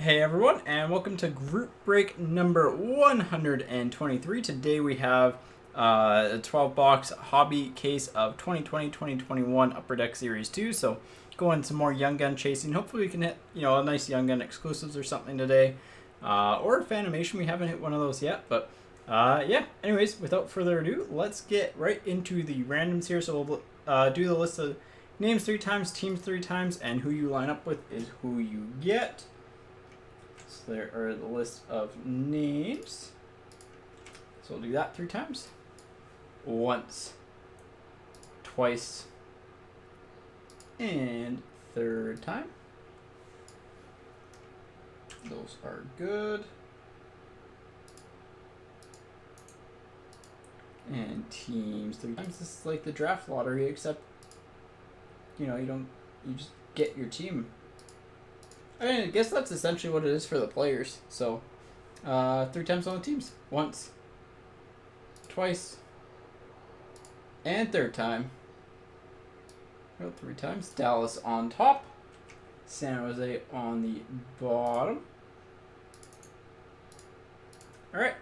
Hey everyone, and welcome to group break number 123. Today we have a 12-box hobby case of 2020-2021 Upper Deck Series 2. So going some more Young Gun chasing. Hopefully we can hit a nice Young Gun exclusives or something today. Or Fanimation, we haven't hit one of those yet. But yeah, anyways, without further ado, let's get right into the randoms here. So we'll do the list of names 3 times, teams 3 times, and who you line up with is who you get. So there are the list of names. So we'll do that 3 times. Once, twice, and 3rd time. Those are good. And teams 3 times. This is like the draft lottery, except you just get your team. I guess that's essentially what it is for the players. So, 3 times on the teams. Once, twice, and 3rd time. 3 times. Dallas on top. San Jose on the bottom. Alright.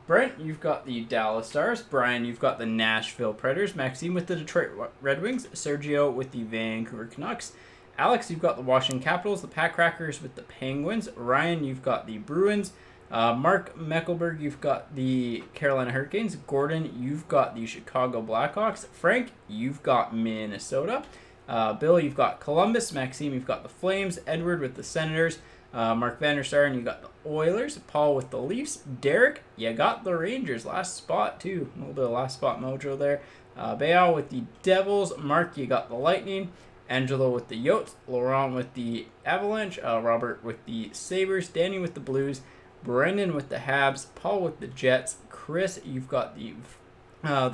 Brent, you've got the Dallas Stars. Brian, you've got the Nashville Predators. Maxime with the Detroit Red Wings. Sergio with the Vancouver Canucks. Alex, you've got the Washington Capitals, the Pat Crackers with the Penguins. Ryan, you've got the Bruins. Mark Meckelberg, you've got the Carolina Hurricanes. Gordon, you've got the Chicago Blackhawks. Frank, you've got Minnesota. Bill, you've got Columbus. Maxime, you've got the Flames. Edward with the Senators. Mark Vanderstar, and you got the Oilers. Paul with the Leafs. Derek, you got the Rangers. Last spot, too. A little bit of last spot mojo there. Bayal with the Devils. Mark, you got the Lightning. Angelo with the Yotes, Laurent with the Avalanche, Robert with the Sabres, Danny with the Blues, Brendan with the Habs, Paul with the Jets, Chris, you've got the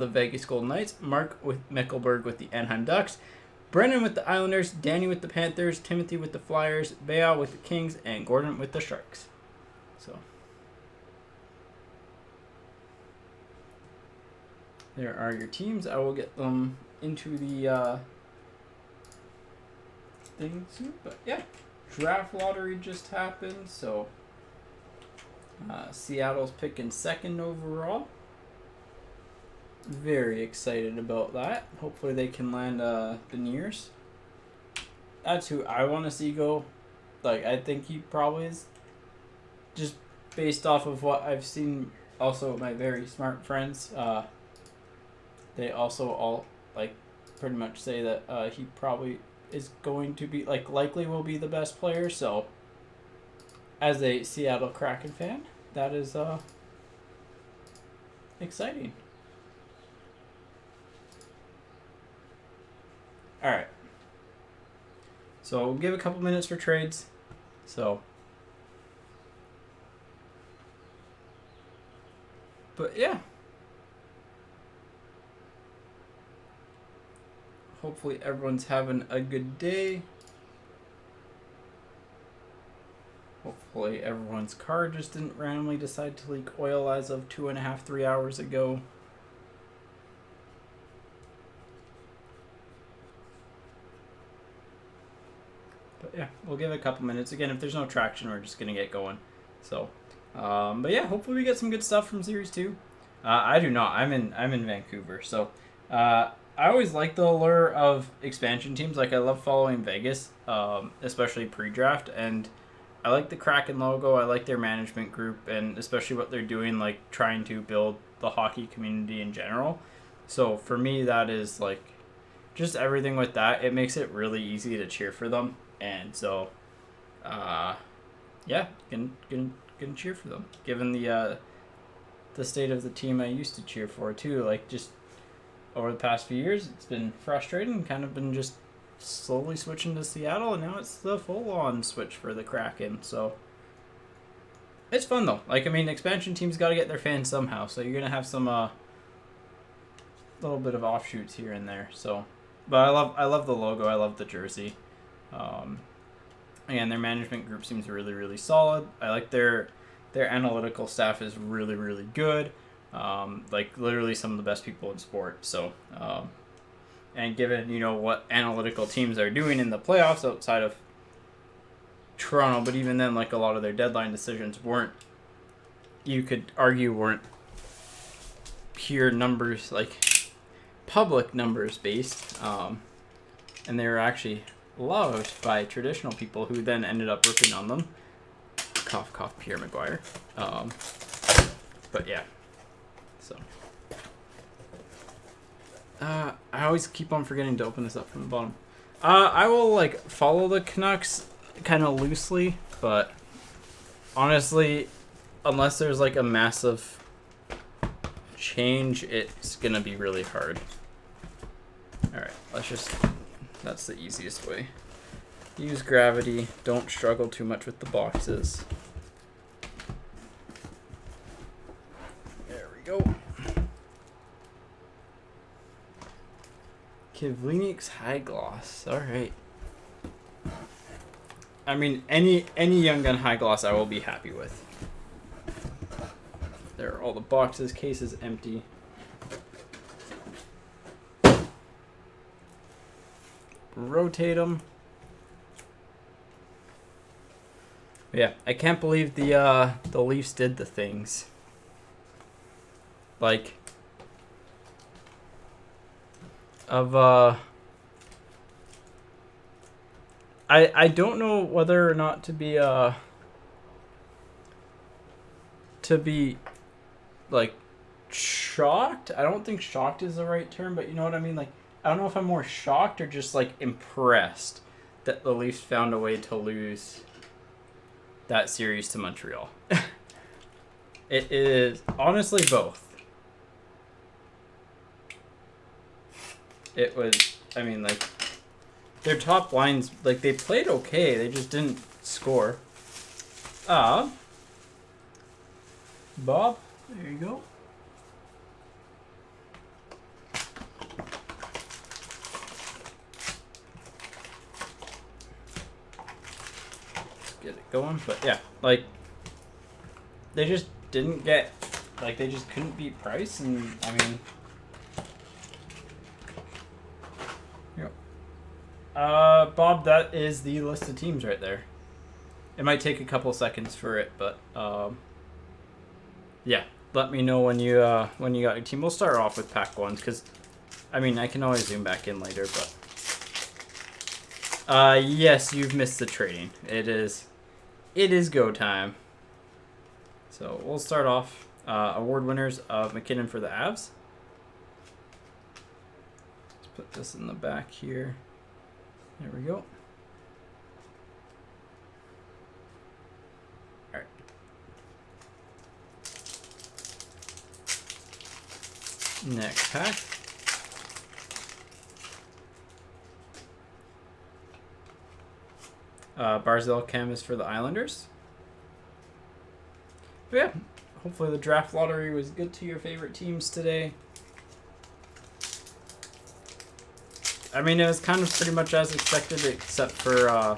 Vegas Golden Knights, Mark with Meckelberg with the Anaheim Ducks, Brendan with the Islanders, Danny with the Panthers, Timothy with the Flyers, Bayal with the Kings, and Gordon with the Sharks. So there are your teams. I will get them into the thing soon, but yeah, draft lottery just happened, so Seattle's picking 2nd overall. Very excited about that. Hopefully they can land Beniers. That's who I want to see go. Like, I think he probably is, just based off of what I've seen. Also, my very smart friends, they also all pretty much say that he probably is going to be likely will be the best player. So as a Seattle Kraken fan, that is exciting. Alright, so we'll give a couple minutes for trades. But yeah, hopefully everyone's having a good day. Hopefully everyone's car just didn't randomly decide to leak oil as of 2.5-3 hours ago. But yeah, we'll give it a couple minutes. Again, if there's no traction, we're just going to get going. So, but yeah, hopefully we get some good stuff from Series 2. I do not. I'm in Vancouver. So, I always like the allure of expansion teams. I love following Vegas, especially pre-draft, and I like the Kraken logo. I like their management group, and especially what they're doing, trying to build the hockey community in general. So for me, that is just everything with that. It makes it really easy to cheer for them, and so, yeah, can cheer for them. Given the state of the team I used to cheer for too, just over the past few years, it's been frustrating. Kind of been just slowly switching to Seattle, and now it's the full-on switch for the Kraken. So it's fun though. Expansion teams got to get their fans somehow. So you're gonna have some little bit of offshoots here and there. So, but I love the logo. I love the jersey. And their management group seems really, really solid. I like their analytical staff is really, really good. Literally some of the best people in sport. So, and given, what analytical teams are doing in the playoffs outside of Toronto, but even then, like, a lot of their deadline decisions weren't, you could argue, weren't pure numbers, like public numbers based, and they were actually loved by traditional people who then ended up ripping on them. Cough, cough, Pierre Maguire. But yeah, so I always keep on forgetting to open this up from the bottom. I will like follow the Canucks kind of loosely, but honestly, unless there's like a massive change, it's gonna be really hard. Alright, that's the easiest way. Use gravity, don't struggle too much with the boxes. There we go. Kivlinik's High Gloss, alright. I mean, any Young Gun High Gloss I will be happy with. There are all the boxes, cases empty. Rotate them. Yeah, I can't believe the Leafs did the things. Like, I don't know whether or not to be like shocked. I don't think shocked is the right term, but you know what I mean? Like, I don't know if I'm more shocked or just like impressed that the Leafs found a way to lose that series to Montreal. It is honestly both. It was, I mean, like, their top lines, like, they played okay. They just didn't score. Bob, there you go. Let's get it going. But yeah, like, they just didn't get, like, they just couldn't beat Price. And, I mean, Bob, that is the list of teams right there. It might take a couple seconds for it, but yeah. Let me know when you got your team. We'll start off with pack ones because, I mean, I can always zoom back in later, but yes, you've missed the trading. It is go time. So we'll start off award winners of McKinnon for the Avs. Let's put this in the back here. There we go. All right. Next pack. Barzell Chem is for the Islanders. But yeah, hopefully the draft lottery was good to your favorite teams today. I mean, it was kind of pretty much as expected, except for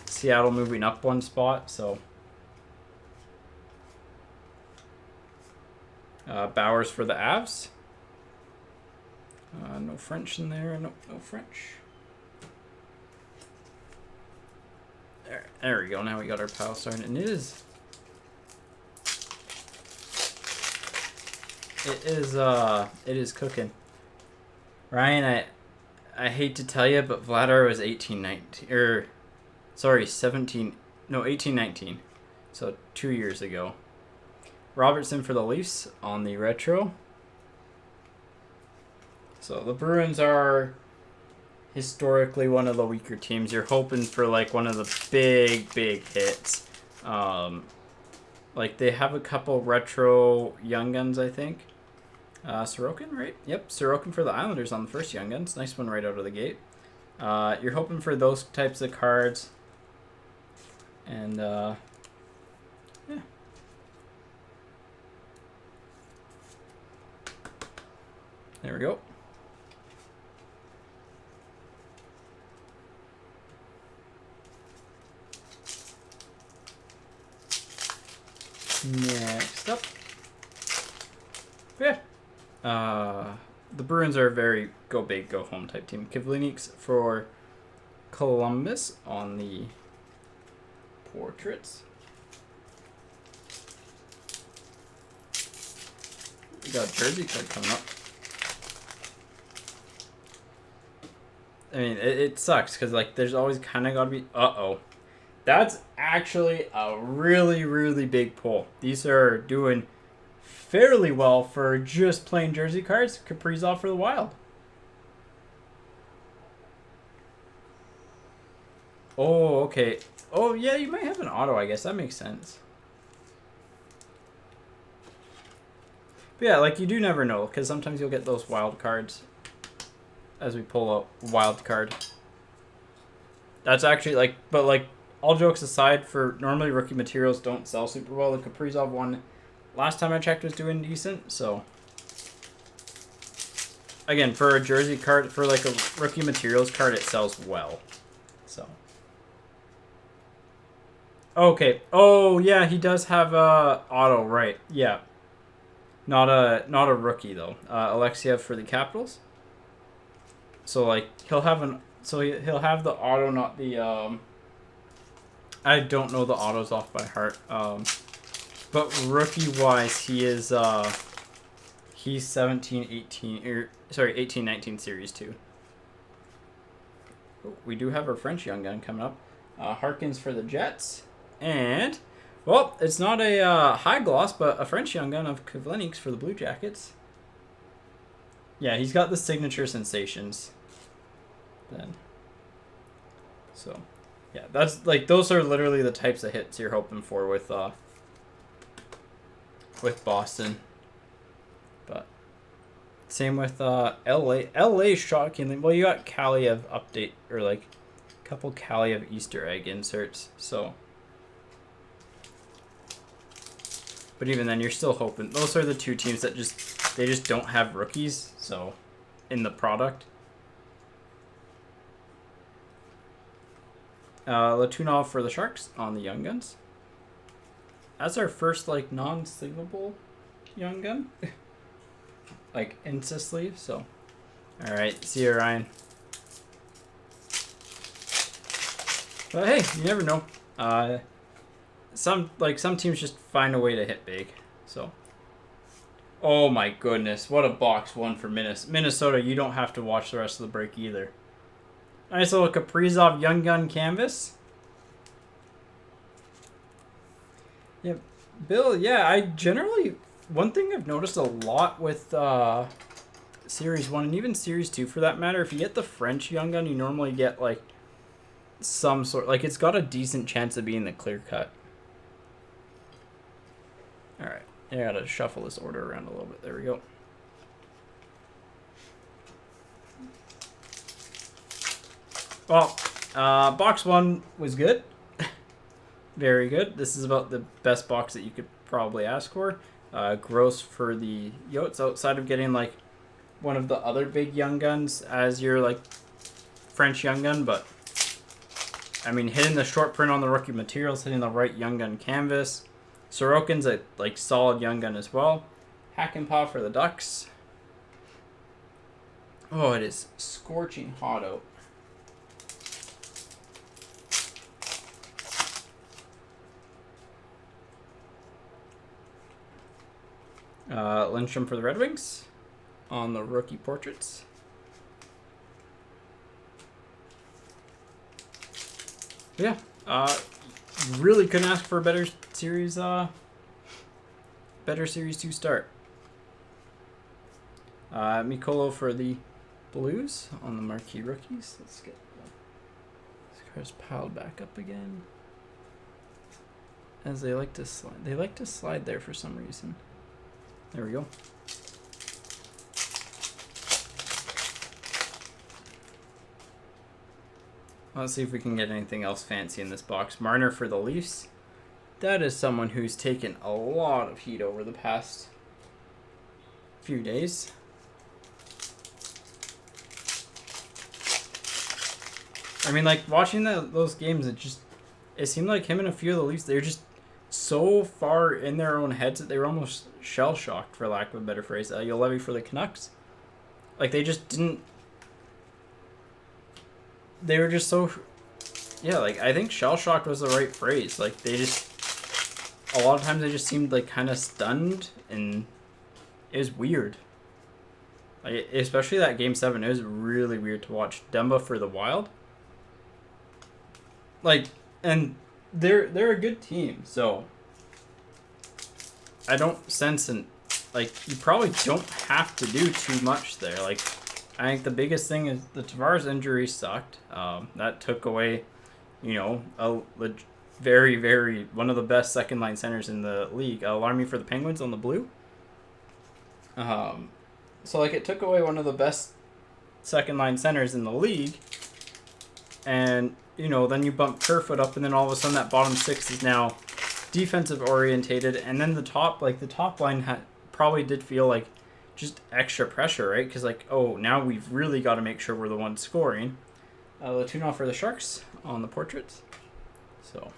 Seattle moving up one spot. So Bowers for the Avs. No French in there. Nope, no French. There we go. Now we got our pile started, and it is cooking. Ryan, I hate to tell you, but Vladar was 18-19. So 2 years ago. Robertson for the Leafs on the retro. So the Bruins are historically one of the weaker teams. You're hoping for like one of the big hits. Like they have a couple retro Young Guns, I think. Sorokin, right? Yep, Sorokin for the Islanders on the first Young Guns. Nice one right out of the gate. You're hoping for those types of cards. And, yeah. There we go. Next up. Yeah. The Bruins are a very go big, go home type team. Kivlinik's for Columbus on the portraits. We got a jersey card coming up. I mean, it sucks because like there's always kind of got to be. Uh-oh. That's actually a really, really big pull. These are doing fairly well for just plain jersey cards. Kaprizov for the Wild. Oh, okay. Oh, yeah, you might have an auto, I guess. That makes sense. But yeah, like, you do never know, because sometimes you'll get those wild cards as we pull a wild card. That's actually, like, but, like, all jokes aside, for normally rookie materials don't sell super well. The Kaprizov one, last time I checked, was doing decent, so. Again, for a jersey card, for, like, a rookie materials card, it sells well. So. Okay. Oh, yeah, he does have auto, right. Yeah. Not a rookie, though. Alexiev for the Capitals. So, like, he'll have he'll have the auto, not the, I don't know the autos off by heart. But rookie-wise, he is, he's 17, 18, sorry, 18, 19 Series 2. We do have our French young gun coming up. Harkins for the Jets. And, well, it's not a high gloss, but a French young gun of Kvlenik's for the Blue Jackets. Yeah, he's got the signature sensations. Then. So, yeah, that's like those are literally the types of hits you're hoping for with Boston. But same with LA. LA shockingly. Well, you got Kaliev update or like a couple Kaliev Easter egg inserts. So, but even then, you're still hoping. Those are the two teams that they just don't have rookies. So, in the product. Latunov for the Sharks on the Young Guns. That's our first, like, non-sleevable Young Gun. Like, Insta sleeve, so. Alright, see you, Ryan. But hey, you never know. Some teams just find a way to hit big, so. Oh my goodness, what a box one for Minnesota. You don't have to watch the rest of the break either. Nice little Kaprizov Young Gun canvas. Yep. Bill, yeah, I generally... One thing I've noticed a lot with Series 1 and even Series 2 for that matter, if you get the French Young Gun, you normally get, like, some sort... Like, it's got a decent chance of being the clear cut. Alright. I gotta shuffle this order around a little bit. There we go. Well, box one was good. Very good. This is about the best box that you could probably ask for. Gross for the Yotes outside of getting like one of the other big young guns as your like French young gun, but I mean hitting the short print on the rookie materials, hitting the right young gun canvas. Sorokin's a like solid young gun as well. Hakanpää for the Ducks. Oh, it is scorching hot out. Lindstrom for the Red Wings on the rookie portraits. Yeah, really couldn't ask for a better series 2 start. Mikolo for the Blues on the marquee rookies. Let's get these cards piled back up again. As they like to slide. They like to slide there for some reason. There we go. Let's see if we can get anything else fancy in this box. Marner for the Leafs. That is someone who's taken a lot of heat over the past few days. I mean, like, watching those games, it seemed like him and a few of the Leafs, they're just so far in their own heads that they were almost shell-shocked, for lack of a better phrase. Yolevi for the Canucks. Like, they just didn't... They were just so yeah, like, I think shell-shocked was the right phrase. Like, they just, a lot of times they just seemed, like, kind of stunned, and it was weird. Like, especially that Game 7, it was really weird to watch. Dumba for the Wild. Like, and they're a good team, so I don't sense like, you probably don't have to do too much there. Like, I think the biggest thing is the Tavares injury sucked. That took away, you know, very, very, one of the best second line centers in the league. Alarm me for the Penguins on the blue. So, like, it took away one of the best second line centers in the league. And, you know, then you bump Kerfoot up, and then all of a sudden that bottom six is now defensive orientated. And then the top line probably did feel like just extra pressure, right? Because, like, oh, now we've really got to make sure we're the ones scoring. Latino for the Sharks on the portraits. So,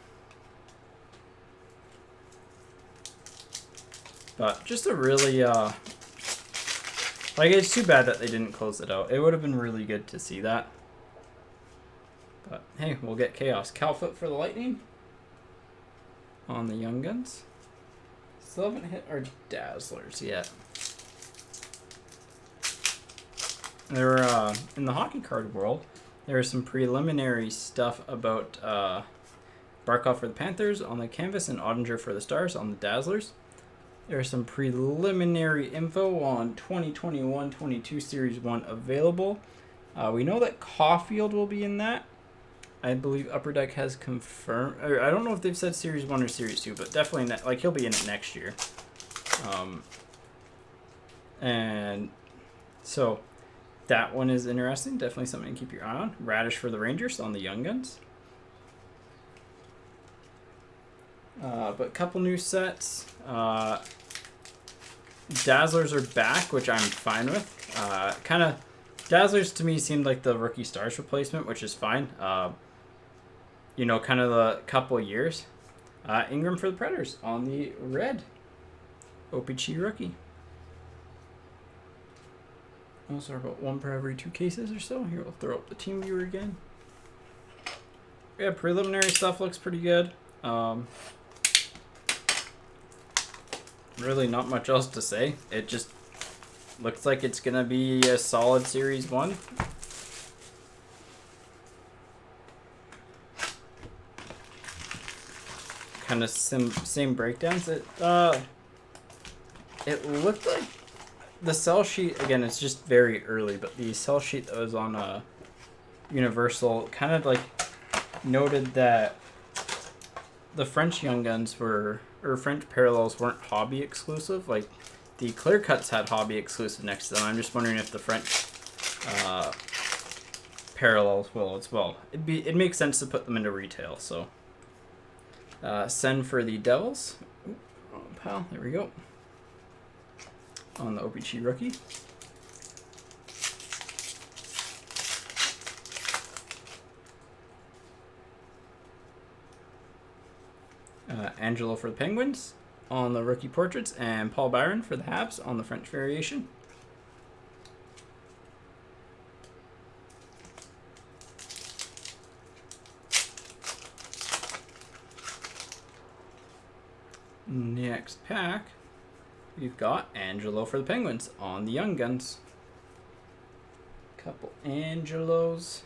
but just a really, like, it's too bad that they didn't close it out. It would have been really good to see that. But, hey, we'll get chaos. Calfoot for the Lightning on the Young Guns. Still haven't hit our Dazzlers yet. There were, in the hockey card world, there was some preliminary stuff about Barkov for the Panthers on the canvas and Ottinger for the Stars on the Dazzlers. There's some preliminary info on 2021-22 Series 1 available. We know that Caulfield will be in that. I believe Upper Deck has confirmed, or I don't know if they've said Series 1 or Series 2, but definitely, like, he'll be in it next year. And so that one is interesting. Definitely something to keep your eye on. Radish for the Rangers on the Young Guns. But a couple new sets. Dazzlers are back, which I'm fine with. Kind of, Dazzlers to me seemed like the Rookie Stars replacement, which is fine. You know, kind of the couple years. Ingram for the Predators on the red. OPG rookie. Those are about one per every 2 cases or so. Here, we'll throw up the team viewer again. Yeah, preliminary stuff looks pretty good. Really not much else to say. It just looks like it's going to be a solid Series 1. Kind of same breakdowns. It looked like the sell sheet, again, it's just very early, but the sell sheet that was on Universal kind of like noted that the French Young Guns or French Parallels weren't hobby exclusive. Like, the clear cuts had hobby exclusive next to them. I'm just wondering if the French Parallels will as well. It makes sense to put them into retail. So send for the Devils. Ooh, wrong pal. There we go. On the OPG rookie. Angelo for the Penguins on the rookie portraits, and Paul Byron for the Habs on the French variation. Next pack, we've got Angelo for the Penguins on the Young Guns. Couple Angelos.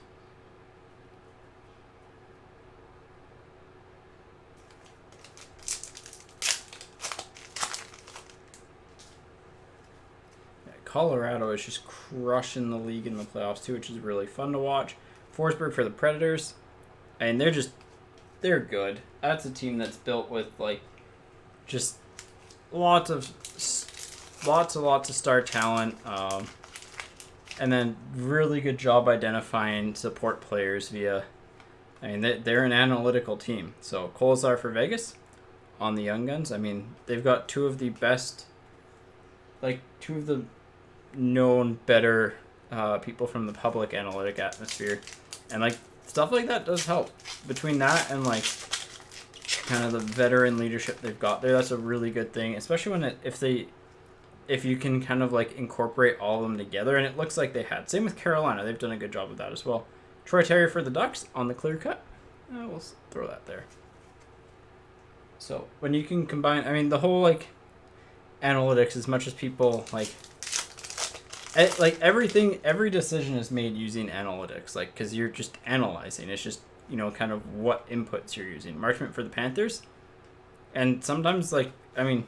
Colorado is just crushing the league in the playoffs too, which is really fun to watch. Forsberg for the Predators, and they're good. That's a team that's built with, like, just lots of star talent, and then really good job identifying support players via. I mean, they're an analytical team. So Kolzar for Vegas on the Young Guns. I mean, they've got two of the known better people from the public analytic atmosphere, and, like, stuff like that does help. Between that and, like, kind of the veteran leadership they've got there, that's a really good thing, especially when if you can kind of, like, incorporate all of them together, and it looks like they had. Same with Carolina, they've done a good job of that as well. Troy Terry for the Ducks on the clear cut. We'll throw that there. So when you can combine, I mean, the whole like analytics, as much as people like everything, every decision is made using analytics, like because you're just analyzing. It's just kind of what inputs you're using. Marchment for the Panthers, and sometimes like I mean,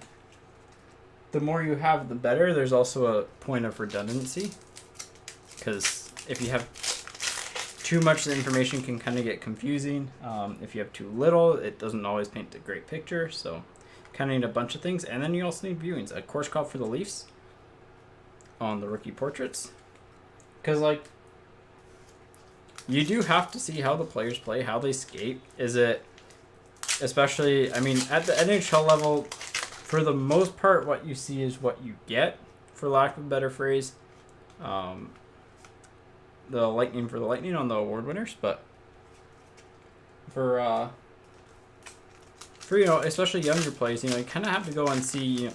the more you have, the better. There's also a point of redundancy, because if you have too much, the information can kind of get confusing. If you have too little, it doesn't always paint a great picture. So, kind of need a bunch of things, and then you also need viewings. A course call for the Leafs on the rookie portraits, because like you do have to see how the players play, how they skate. Is it, especially, I mean, at the NHL level, for the most part, what you see is what you get, for lack of a better phrase. The Lightning for the Lightning on the award winners, but for especially younger players, you kind of have to go and see,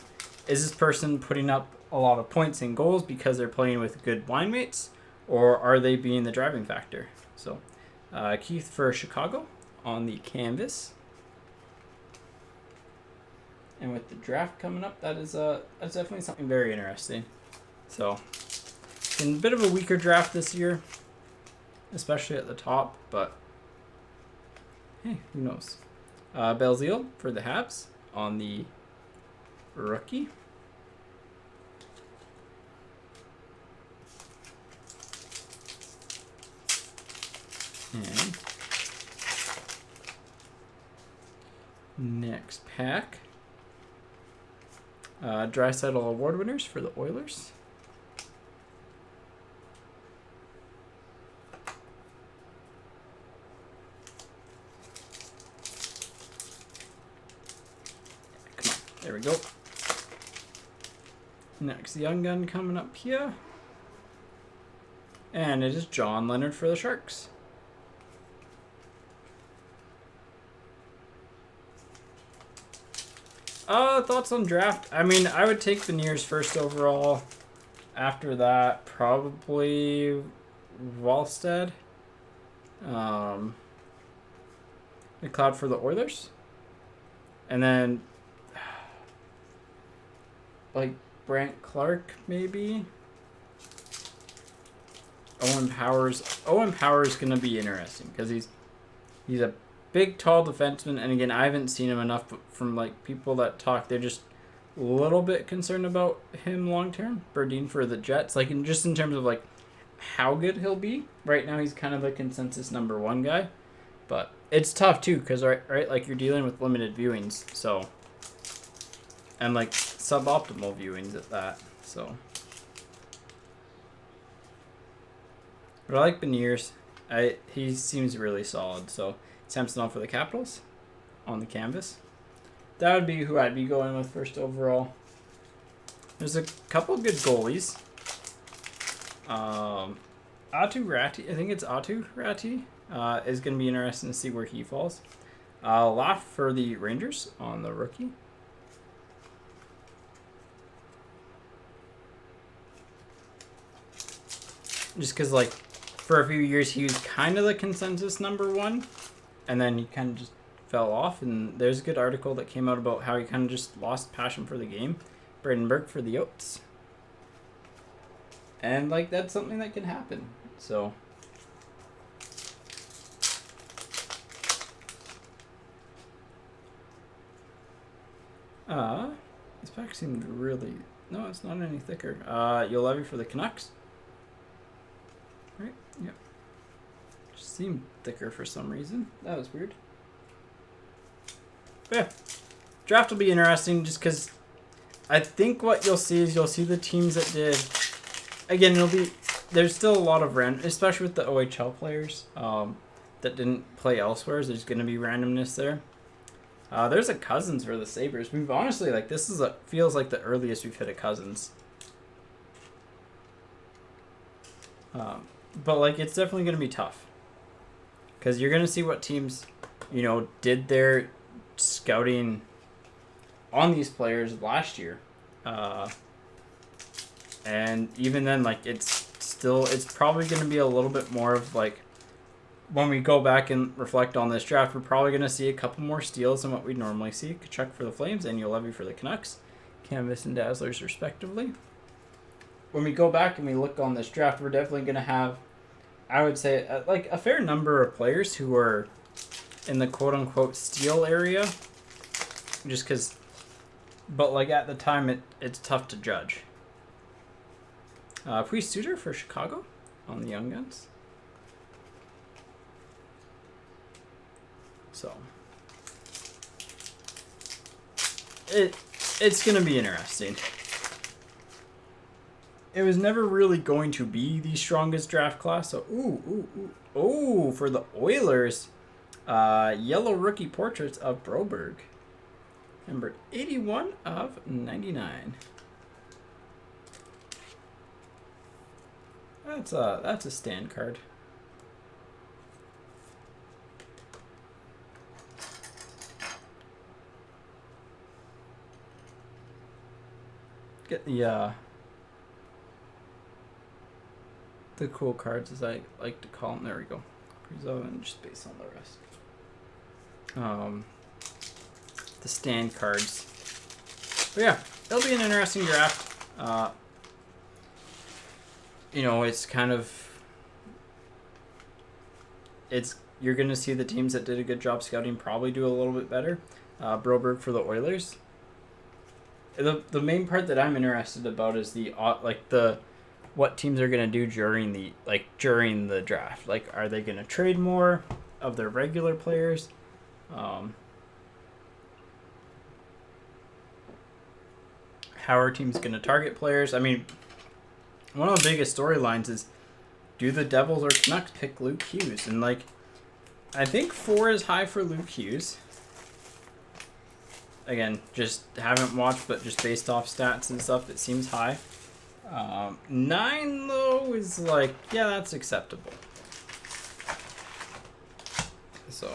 is this person putting up a lot of points and goals because they're playing with good line mates, or are they being the driving factor? So, Keith for Chicago on the canvas. And with the draft coming up, that's definitely something very interesting. So, in a bit of a weaker draft this year, especially at the top, but hey, who knows? Belzile for the Habs on the rookie. And next pack. Draisaitl award winners for the Oilers. Come on, there we go. Next young gun coming up here. And it is John Leonard for the Sharks. Thoughts on draft? I mean, I would take Beniers first overall. After that, probably Wallstead. McLeod for the Oilers. And then, like, Brant Clark, maybe? Owen Powers. Owen Powers is going to be interesting because he's a big, tall defenseman, and again, I haven't seen him enough, but from like people that talk, they're just a little bit concerned about him long term. Berdine for the Jets, like just in terms of like how good he'll be. Right now, he's kind of the consensus number one guy, but it's tough too because right, like you're dealing with limited viewings, so and like suboptimal viewings at that. So, but I like Beniers. He seems really solid. So. Samsonov for the Capitals on the canvas. That would be who I'd be going with first overall. There's a couple good goalies. Atu Ratti, I think it's Atu Ratti, is going to be interesting to see where he falls. Laugh for the Rangers on the rookie. Just because, like, for a few years he was kind of the consensus number one. And then he kind of just fell off. And there's a good article that came out about how he kind of just lost passion for the game. Bradenberg for the Oats. And, like, that's something that can happen. So. This pack seemed really... No, it's not any thicker. Yolevi for the Canucks. Right? Yep. Seemed thicker for some reason. That was weird. But yeah, draft will be interesting just because I think what you'll see is you'll see the teams that did. Again, there's still a lot of random, especially with the OHL players that didn't play elsewhere. There's going to be randomness there. There's a Cousins for the Sabres. We've honestly, like, this is feels like the earliest we've hit a Cousins. But like, it's definitely going to be tough. Because you're going to see what teams, did their scouting on these players last year. And even then, like, it's probably going to be a little bit more of, like, when we go back and reflect on this draft, we're probably going to see a couple more steals than what we'd normally see. Kachuk for the Flames and Ulevi for the Canucks. Canvas and Dazzlers, respectively. When we go back and we look on this draft, we're definitely going to have, I would say, like a fair number of players who are in the quote-unquote steal area. Just because, but like at the time, it's tough to judge. Priest Suter for Chicago on the Young Guns. So it's going to be interesting. It was never really going to be the strongest draft class. So for the Oilers, yellow rookie portraits of Broberg, number 81 of 99. That's a stand card. Get the cool cards, as I like to call them. There we go. Preserve and space on the rest. The stand cards. But yeah, it'll be an interesting draft. It's kind of, you're going to see the teams that did a good job scouting probably do a little bit better. Broberg for the Oilers. The main part that I'm interested about is what teams are going to do during the draft. Like, are they going to trade more of their regular players? How are teams going to target players? I mean, one of the biggest storylines is, do the Devils or Canucks pick Luke Hughes? And I think 4 is high for Luke Hughes. Again, just haven't watched, but just based off stats and stuff, it seems high. 9 though is yeah, that's acceptable. So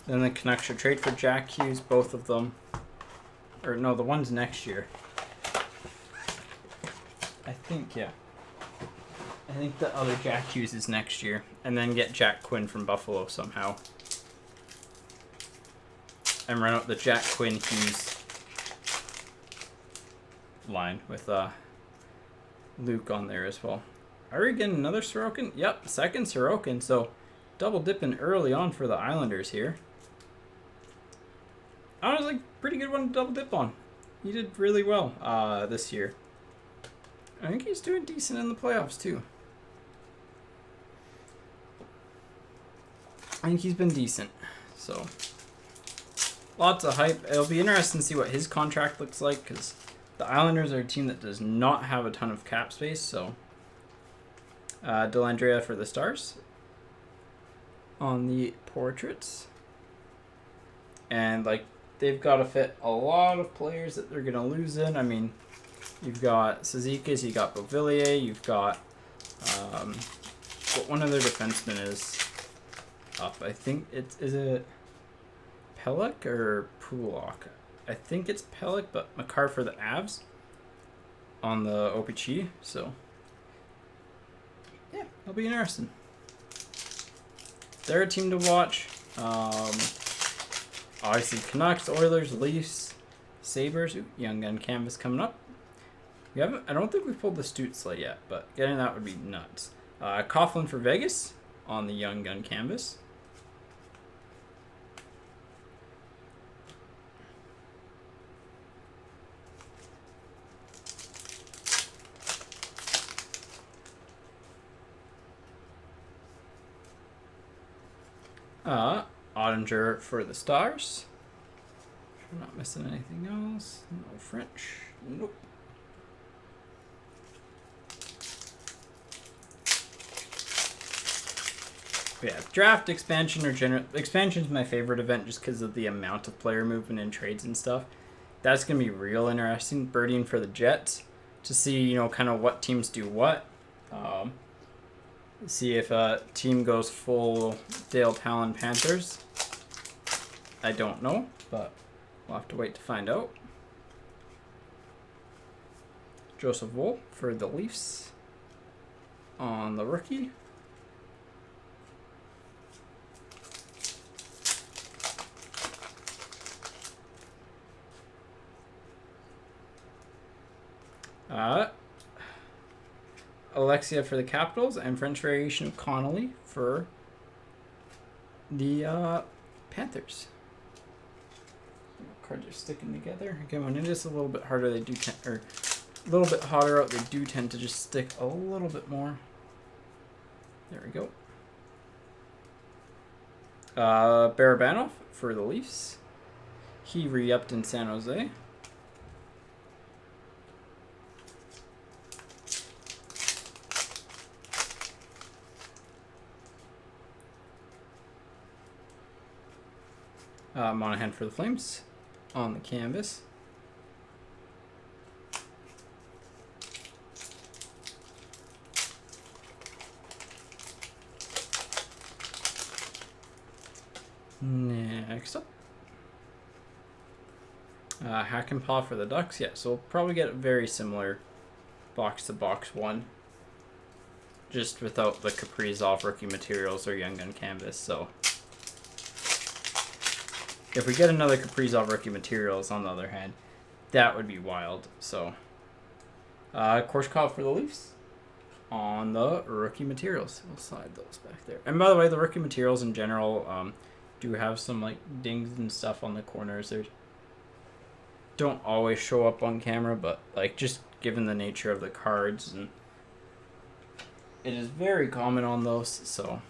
then the Canucks should trade for Jack Hughes, both of them. Or no, the one's next year. I think the other Jack Hughes is next year. And then get Jack Quinn from Buffalo somehow. And run out the Jack Quinn Hughes line with Luke on there as well. Are we getting another Sorokin? Yep, second Sorokin. So double dipping early on for the Islanders here. Honestly, pretty good one to double dip on. He did really well this year. I think he's doing decent in the playoffs too. I think he's been decent. So lots of hype. It'll be interesting to see what his contract looks like, because the Islanders are a team that does not have a ton of cap space. So Dellandrea for the Stars on the portraits. And they've got to fit a lot of players that they're going to lose in. I mean, you've got Cizikas, you got Beauvillier, you've got what one of their defensemen is up. I think is it Pelech or Pulak? I think it's Pelech, but Makar for the Avs on the OPG. So yeah, it'll be interesting. They're a team to watch. Obviously, Canucks, Oilers, Leafs, Sabres. Ooh, Young Gun Canvas coming up. I don't think we've pulled the Stute slate yet, but getting that would be nuts. Coughlin for Vegas on the Young Gun Canvas. Ottinger for the Stars. I'm not missing anything else. No French. Nope. But yeah, draft, expansion, or general expansion is my favorite event just because of the amount of player movement and trades and stuff. That's gonna be real interesting. Birding for the Jets to see kind of what teams do what. See if a team goes full Dale Talon Panthers. I don't know, but we'll have to wait to find out. Joseph Woll for the Leafs. on the rookie. Alexia for the Capitals, and French variation of Connolly for the Panthers. Cards are sticking together. Again, when it is a little bit harder, they do tend, or a little bit hotter out, they do tend to just stick a little bit more. There we go. Barabanov for the Leafs. He re-upped in San Jose. Monahan for the Flames on the canvas. Next up, Hackenpah for the Ducks. Yeah, so we'll probably get a very similar box-to-box one, just without the Kaprizov rookie materials or Young Gun canvas. So if we get another Kaprizov rookie materials, on the other hand, that would be wild. So Korshkov for the Leafs on the rookie materials. We'll slide those back there. And by the way, the rookie materials in general do have some like dings and stuff on the corners. They don't always show up on camera, but like just given the nature of the cards, and it is very common on those. So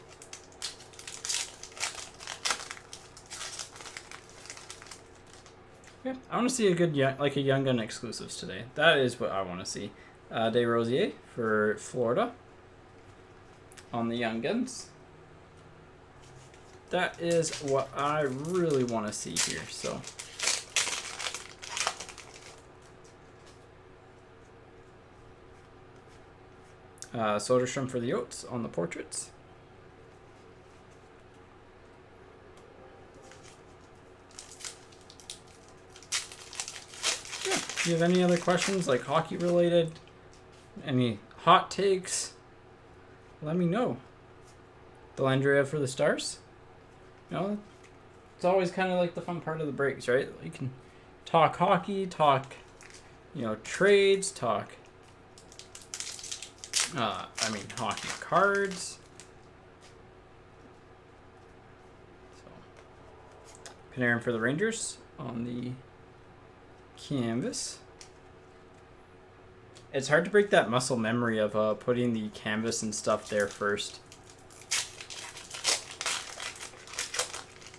yeah, I want to see a good like a Young Gun exclusives today. That is what I want to see. DesRosiers for Florida on the Young Guns. That is what I really want to see here. So Soderstrom for the Oats on the portraits. Yeah. Do you have any other questions, like hockey related? Any hot takes? Let me know. Delandria for the Stars. You know, it's always kind of like the fun part of the breaks, right? You can talk hockey, talk, you know, trades, talk, hockey cards. So, Panarin for the Rangers on the canvas. It's hard to break that muscle memory of putting the canvas and stuff there first.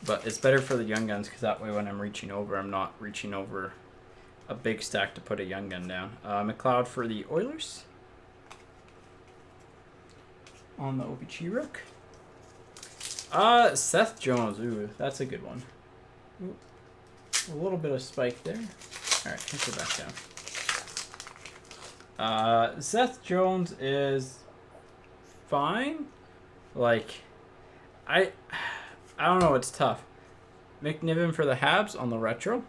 But it's better for the Young Guns because that way when I'm reaching over, I'm not reaching over a big stack to put a Young Gun down. McLeod for the Oilers on the OPG Rook. Seth Jones. Ooh, that's a good one. Ooh, a little bit of spike there. All right, let's go back down. Seth Jones is fine. Like, I don't know, it's tough. McNiven for the Habs on the retro.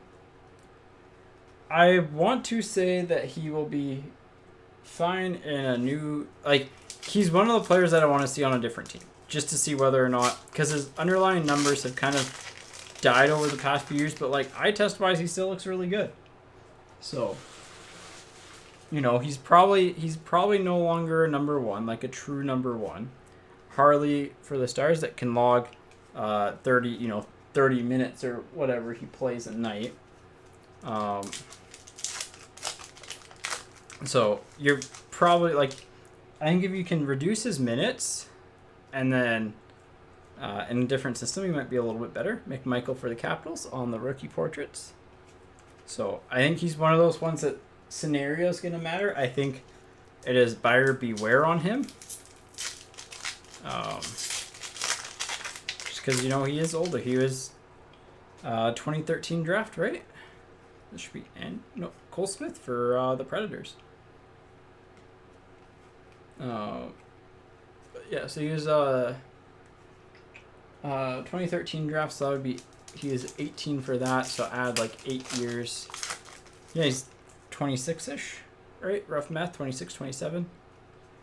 I want to say that he will be fine in a new, like, he's one of the players that I want to see on a different team, just to see whether or not, because his underlying numbers have kind of died over the past few years, but like eye test wise, he still looks really good. So, you know, he's probably no longer a number one, like a true number one. Harley for the Stars that can log 30 minutes or whatever he plays a night. So you're probably like, I think if you can reduce his minutes and then in a different system, he might be a little bit better. McMichael for the Capitals on the rookie portraits. So I think he's one of those ones that scenario is going to matter. I think it is buyer beware on him. Just because, you know, he is older. He was 2013 draft, right? This should be Cole Smith for the Predators. Yeah, so he was 2013 draft, so that would be, he is 18 for that, so add like 8 years. Yeah, he's 26-ish, right? Rough math, 26, 27.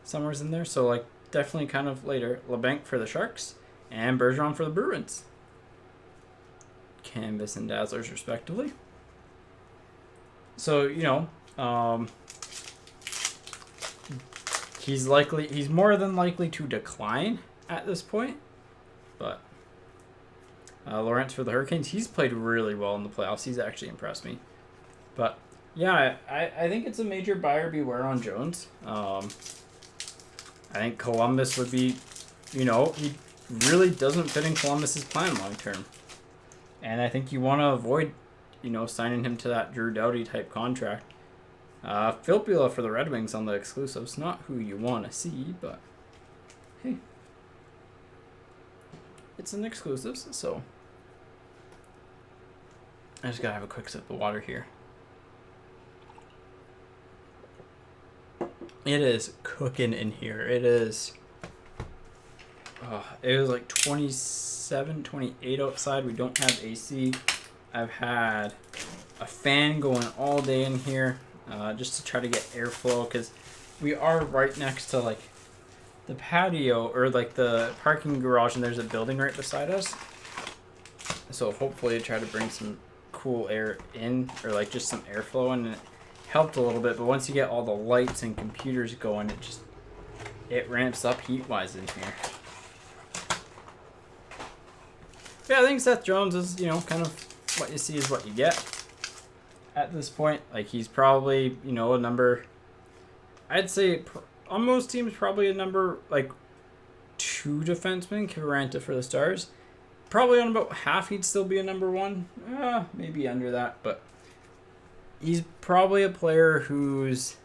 somewhere's in there. So, like, definitely kind of later. LeBanc for the Sharks and Bergeron for the Bruins. Canvas and Dazzlers, respectively. So, you know, he's more than likely to decline at this point. But Lawrence for the Hurricanes, he's played really well in the playoffs. He's actually impressed me. But yeah, I think it's a major buyer beware on Jones. I think Columbus would be, you know, he really doesn't fit in Columbus's plan long term. And I think you want to avoid, you know, signing him to that Drew Doughty type contract. Filppula for the Red Wings on the exclusives. Not who you want to see, but hey. It's an exclusives, so I just gotta have a quick sip of water here. It is cooking in here. It is. It was like 27, 28 outside. We don't have AC. I've had a fan going all day in here just to try to get airflow because we are right next to like the patio or like the parking garage, and there's a building right beside us. So hopefully try to bring some cool air in, or like just some airflow in. And it helped a little bit, but once you get all the lights and computers going, it ramps up heat wise in here. Yeah, I think Seth Jones is, you know, kind of what you see is what you get at this point. Like, he's probably, you know, a number, I'd say on most teams, probably a number, like, 2 defenseman. Kiviranta for the Stars. Probably on about half, he'd still be a number 1. Maybe under that, but he's probably a player whose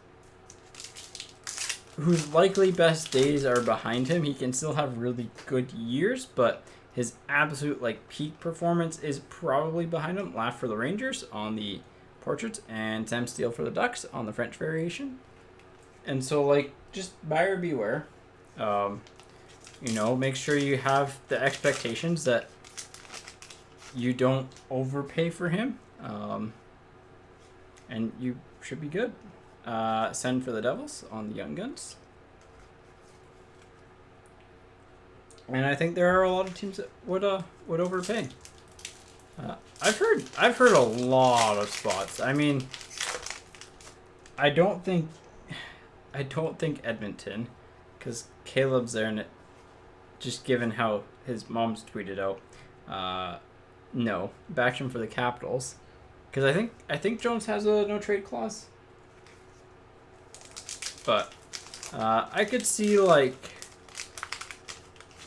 likely best days are behind him. He can still have really good years, but his absolute like peak performance is probably behind him. Laugh for the Rangers on the portraits, and Sam Steele for the Ducks on the French variation. And so, like, just buyer beware. You know, make sure you have the expectations that you don't overpay for him. And you should be good. Send for the Devils on the Young Guns. And I think there are a lot of teams that would overpay. I've heard a lot of spots. I mean, I don't think Edmonton, because Caleb's there, and just given how his mom's tweeted out, no, back him for the Capitals, because I think Jones has a no trade clause. But I could see, like,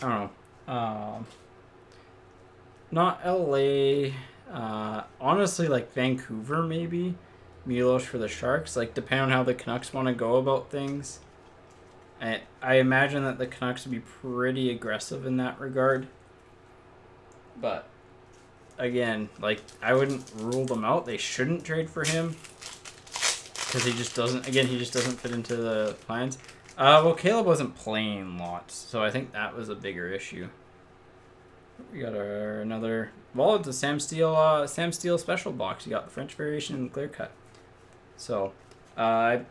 I don't know, not LA, honestly, like Vancouver maybe, Milos for the Sharks, like, depending on how the Canucks want to go about things. And I imagine that the Canucks would be pretty aggressive in that regard. But again, like, I wouldn't rule them out. They shouldn't trade for him because he just doesn't fit into the plans. Well, Caleb wasn't playing lots, so I think that was a bigger issue. We got another. Well, it's a Sam Steele special box. You got the French variation and the clear cut. So, I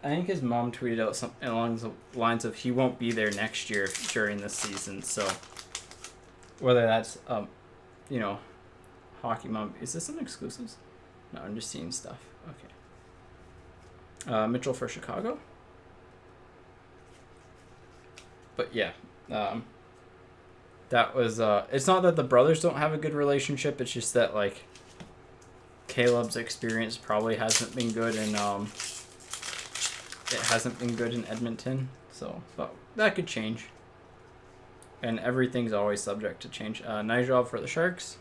think his mom tweeted out something along the lines of he won't be there next year during the season. So, whether that's you know, hockey mom. Is this an exclusives? No, I'm just seeing stuff. Okay. Mitchell for Chicago. But yeah, that was, it's not that the brothers don't have a good relationship, it's just that, like, Caleb's experience probably hasn't been good, and it hasn't been good in Edmonton, so, but that could change. And everything's always subject to change. Nigel for the Sharks.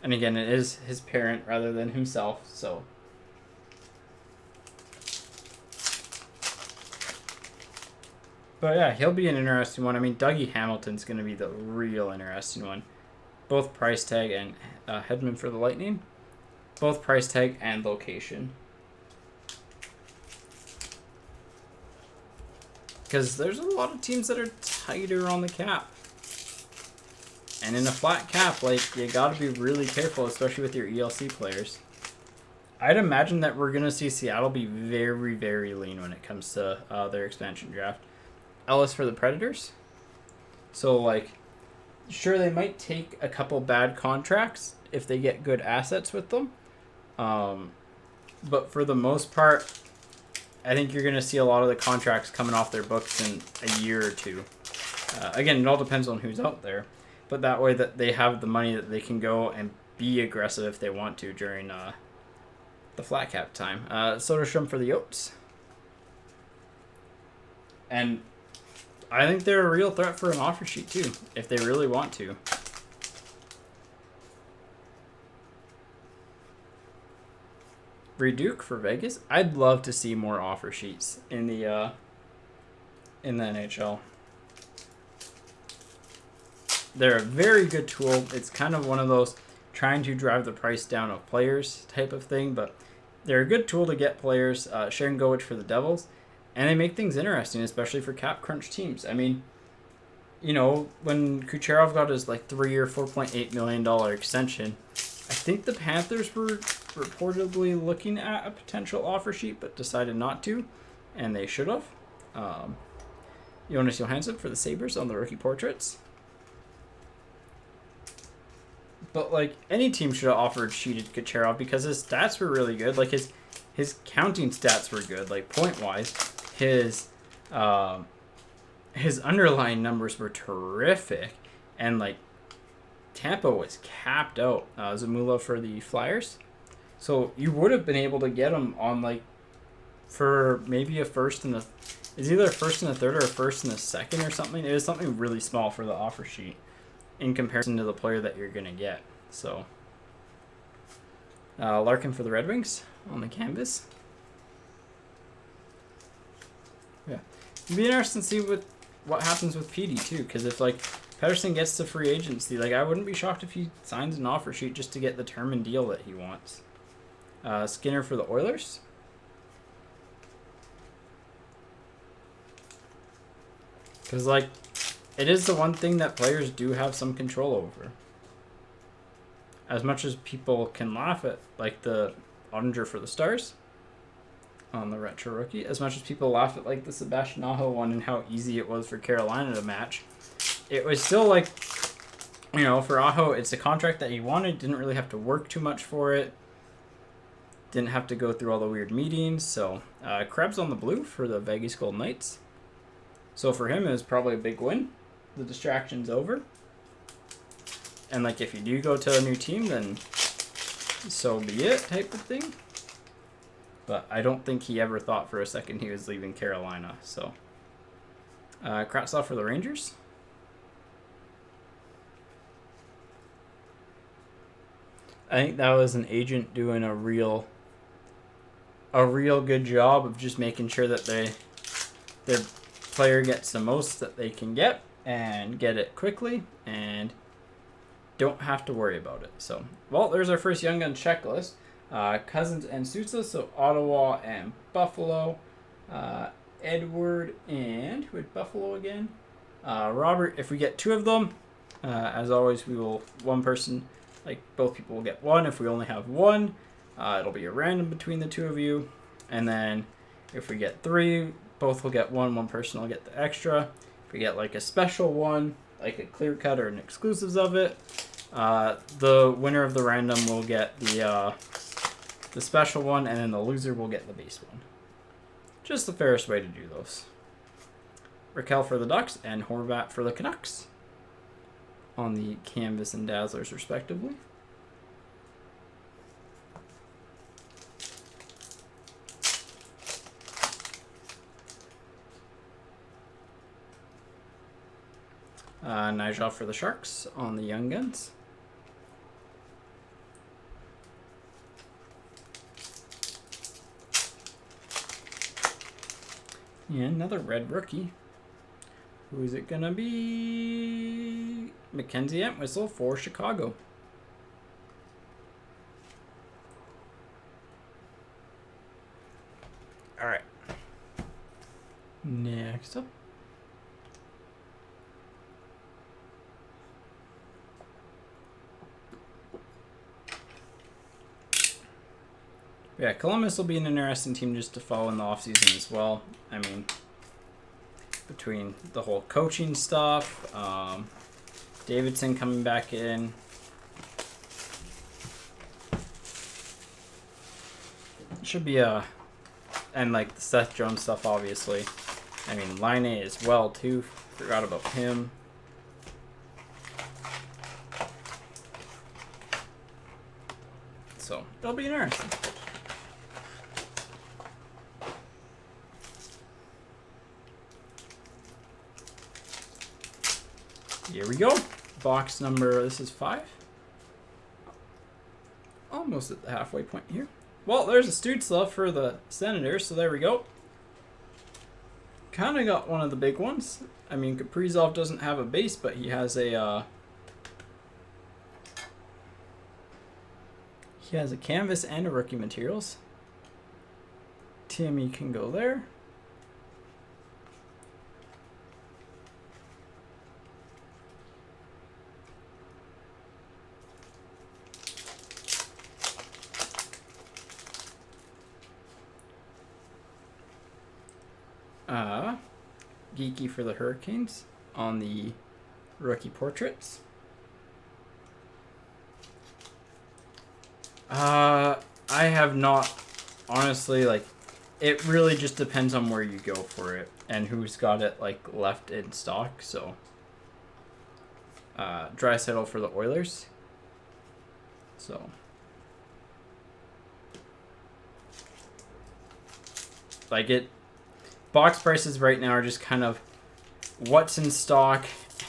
And again, it is his parent rather than himself, so. But yeah, he'll be an interesting one. I mean, Dougie Hamilton's going to be the real interesting one. Both price tag and Hedman for the Lightning. Both price tag and location. Because there's a lot of teams that are tighter on the cap. And in a flat cap, like, you got to be really careful, especially with your ELC players. I'd imagine that we're going to see Seattle be very, very lean when it comes to their expansion draft. Ellis for the Predators. So, like, sure, they might take a couple bad contracts if they get good assets with them. But for the most part, I think you're going to see a lot of the contracts coming off their books in a year or two. Again, it all depends on who's out there. But that way that they have the money that they can go and be aggressive if they want to during the flat cap time. Soderstrom for the Yotes. And I think they're a real threat for an offer sheet too, if they really want to. Reduke for Vegas. I'd love to see more offer sheets in the NHL. They're a very good tool. It's kind of one of those trying to drive the price down of players type of thing, but they're a good tool to get players. Sharon Govich for the Devils, and they make things interesting, especially for cap crunch teams. I mean, you know, when Kucherov got his like 3-year, $4.8 million extension, I think the Panthers were reportedly looking at a potential offer sheet, but decided not to, and they should have. Jonas Johansson for the Sabres on the rookie portraits. But, like, any team should have offered cheated Kucherov because his stats were really good. Like, his counting stats were good, like, point-wise. His underlying numbers were terrific. And, like, Tampa was capped out. Zamula for the Flyers. So, you would have been able to get him on, like, for maybe a first and the... It's either a first and a third or a first and a second or something. It was something really small for the offer sheet in comparison to the player that you're going to get. So, Larkin for the Red Wings on the canvas. Yeah. It'd be interesting to see what happens with Petey, too, because if, like, Pettersson gets to free agency, like, I wouldn't be shocked if he signs an offer sheet just to get the term and deal that he wants. Skinner for the Oilers. Because, like, it is the one thing that players do have some control over. As much as people can laugh at, like, the Ottinger for the Stars on the retro rookie, as much as people laugh at, like, the Sebastian Aho one and how easy it was for Carolina to match, it was still, like, you know, for Aho, it's a contract that he wanted, didn't really have to work too much for it, didn't have to go through all the weird meetings, so Krebs on the blue for the Vegas Golden Knights. So for him, it was probably a big win. The distraction's over. And, like, if you do go to a new team, then so be it type of thing. But I don't think he ever thought for a second he was leaving Carolina. So, Kratzoff for the Rangers. I think that was an agent doing a real good job of just making sure that their player gets the most that they can get and get it quickly and don't have to worry about it. So, well, there's our first Young Gun checklist. Cousins and Sousa, so Ottawa and Buffalo. Edward and who had Buffalo again? Robert. If we get two of them, as always, we will one person, like both people will get one. If we only have one, it'll be a random between the two of you. And then if we get three, both will get one. One person will get the extra. If we get like a special one, like a clear cut or an exclusives of it, the winner of the random will get the special one, and then the loser will get the base one. Just the fairest way to do those. Raquel for the Ducks and Horvat for the Canucks on the Canvas and Dazzlers respectively. Nigel for the Sharks on the Young Guns. And another red rookie. Who is it going to be? Mackenzie Entwistle for Chicago. All right. Next up. Yeah, Columbus will be an interesting team just to follow in the offseason as well. I mean, between the whole coaching stuff, Davidson coming back in. Should be and like the Seth Jones stuff, obviously. I mean, Line A as well, too. Forgot about him. So, it'll be interesting. Here we go. Box number, this is 5. Almost at the halfway point here. Well, there's a Stutzla for the Senators, so there we go. Kind of got one of the big ones. I mean, Kaprizov doesn't have a base, but he has a canvas and a rookie materials. Timmy can go there. Geeky for the Hurricanes on the rookie portraits. I have not, honestly, like, it really just depends on where you go for it and who's got it, like, left in stock, so. Draisaitl for the Oilers. So. Like, box prices right now are just kind of what's in stock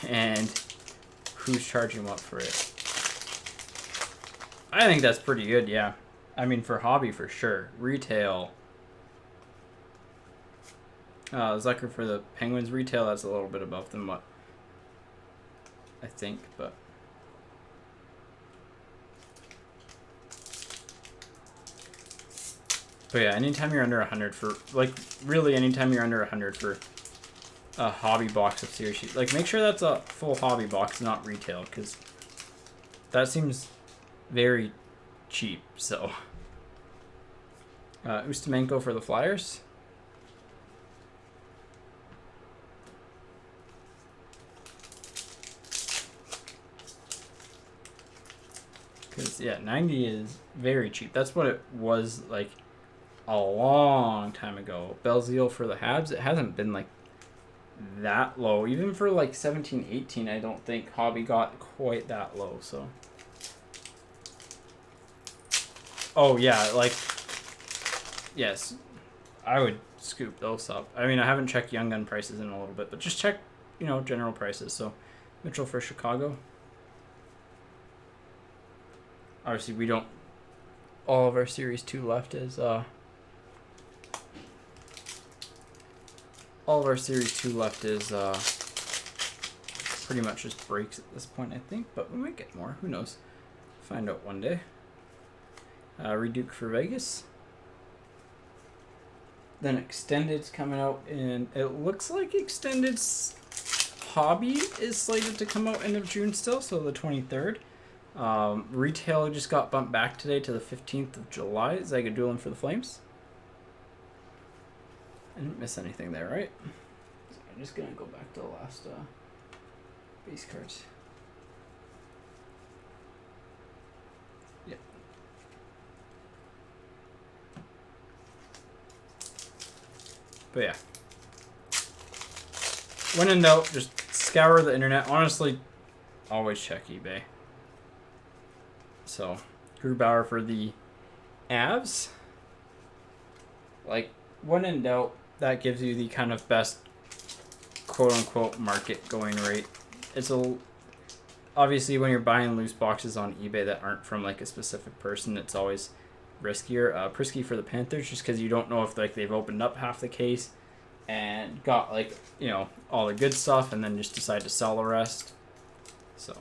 and who's charging what for it. I think that's pretty good, yeah. I mean, for hobby, for sure. Retail. Zephyr for the Penguins. Retail, that's a little bit above them, what I think, but. But yeah, anytime you're under 100 for, like, really anytime you're under 100 for a hobby box of series sheet, like, make sure that's a full hobby box, not retail, because that seems very cheap, so. Ustimenko for the Flyers. Because, yeah, 90 is very cheap. That's what it was, like, a long time ago. Belzile for the Habs. It hasn't been, like, that low. Even for, like, 17, 18, I don't think hobby got quite that low, so. Oh, yeah, like, yes, I would scoop those up. I mean, I haven't checked Young Gun prices in a little bit, but just check, you know, general prices. So, Mitchell for Chicago. Obviously, we don't, all of our Series 2 left is, pretty much just breaks at this point, I think, but we might get more. Who knows? Find out one day. Reduke for Vegas. Then Extended's coming out in, it looks like Extended's hobby is slated to come out end of June still, so the 23rd. Retail just got bumped back today to the 15th of July. Zagadulin for the Flames. I didn't miss anything there, right? So I'm just going to go back to the last base cards. Yep. But yeah. When in doubt, just scour the internet. Honestly, always check eBay. So, Grubauer for the Avs. Like, when in doubt, that gives you the kind of best quote-unquote market going rate. It's obviously when you're buying loose boxes on eBay that aren't from like a specific person, it's always riskier. Prisky for the Panthers, just because you don't know if like they've opened up half the case and got like, you know, all the good stuff and then just decide to sell the rest. So,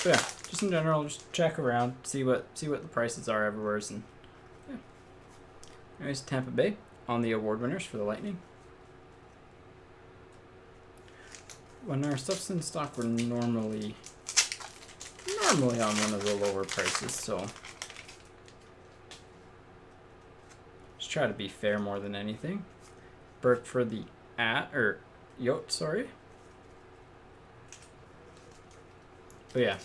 but yeah, just in general, just check around, see what the prices are everywhere, and yeah. Anyways, Tampa Bay on the award winners for the Lightning. When our stuff's in stock, we're normally on one of the lower prices, so try to be fair more than anything. Burke for the Yote, sorry. But yeah.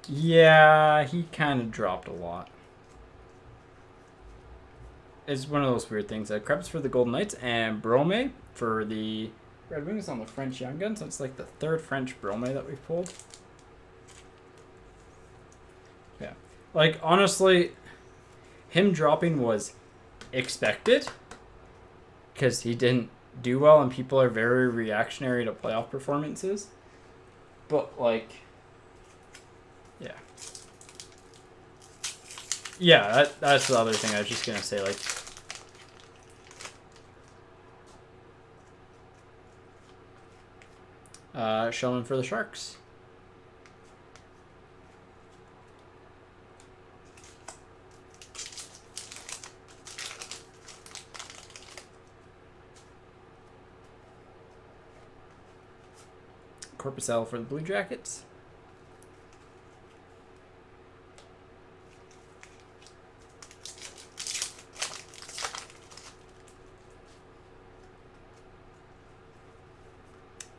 Yeah, he kind of dropped a lot. It's one of those weird things. Krebs for the Golden Knights and Brome for the Red Wings on the French Young Guns. That's like the third French Brome that we've pulled. Yeah. Like, honestly, him dropping was expected because he didn't do well and people are very reactionary to playoff performances. But, like, yeah. Yeah, that's the other thing I was just going to say. Like, Shellman for the Sharks. Corpusel for the Blue Jackets.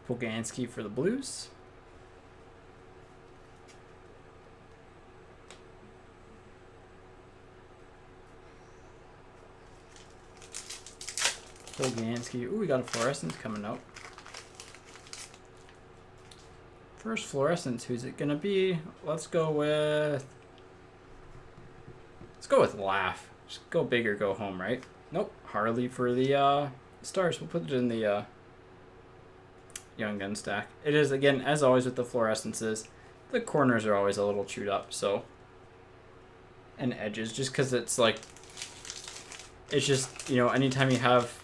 Poganski for the Blues. Poganski. Ooh, we got a fluorescence coming out. First fluorescence, who's it gonna be? Let's go with Laugh. Just go big or go home, right? Nope. Harley for the Stars. We'll put it in the Young Gun stack. It is, again, as always with the fluorescences, the corners are always a little chewed up, so, and edges, just because it's like, it's just, you know, anytime you have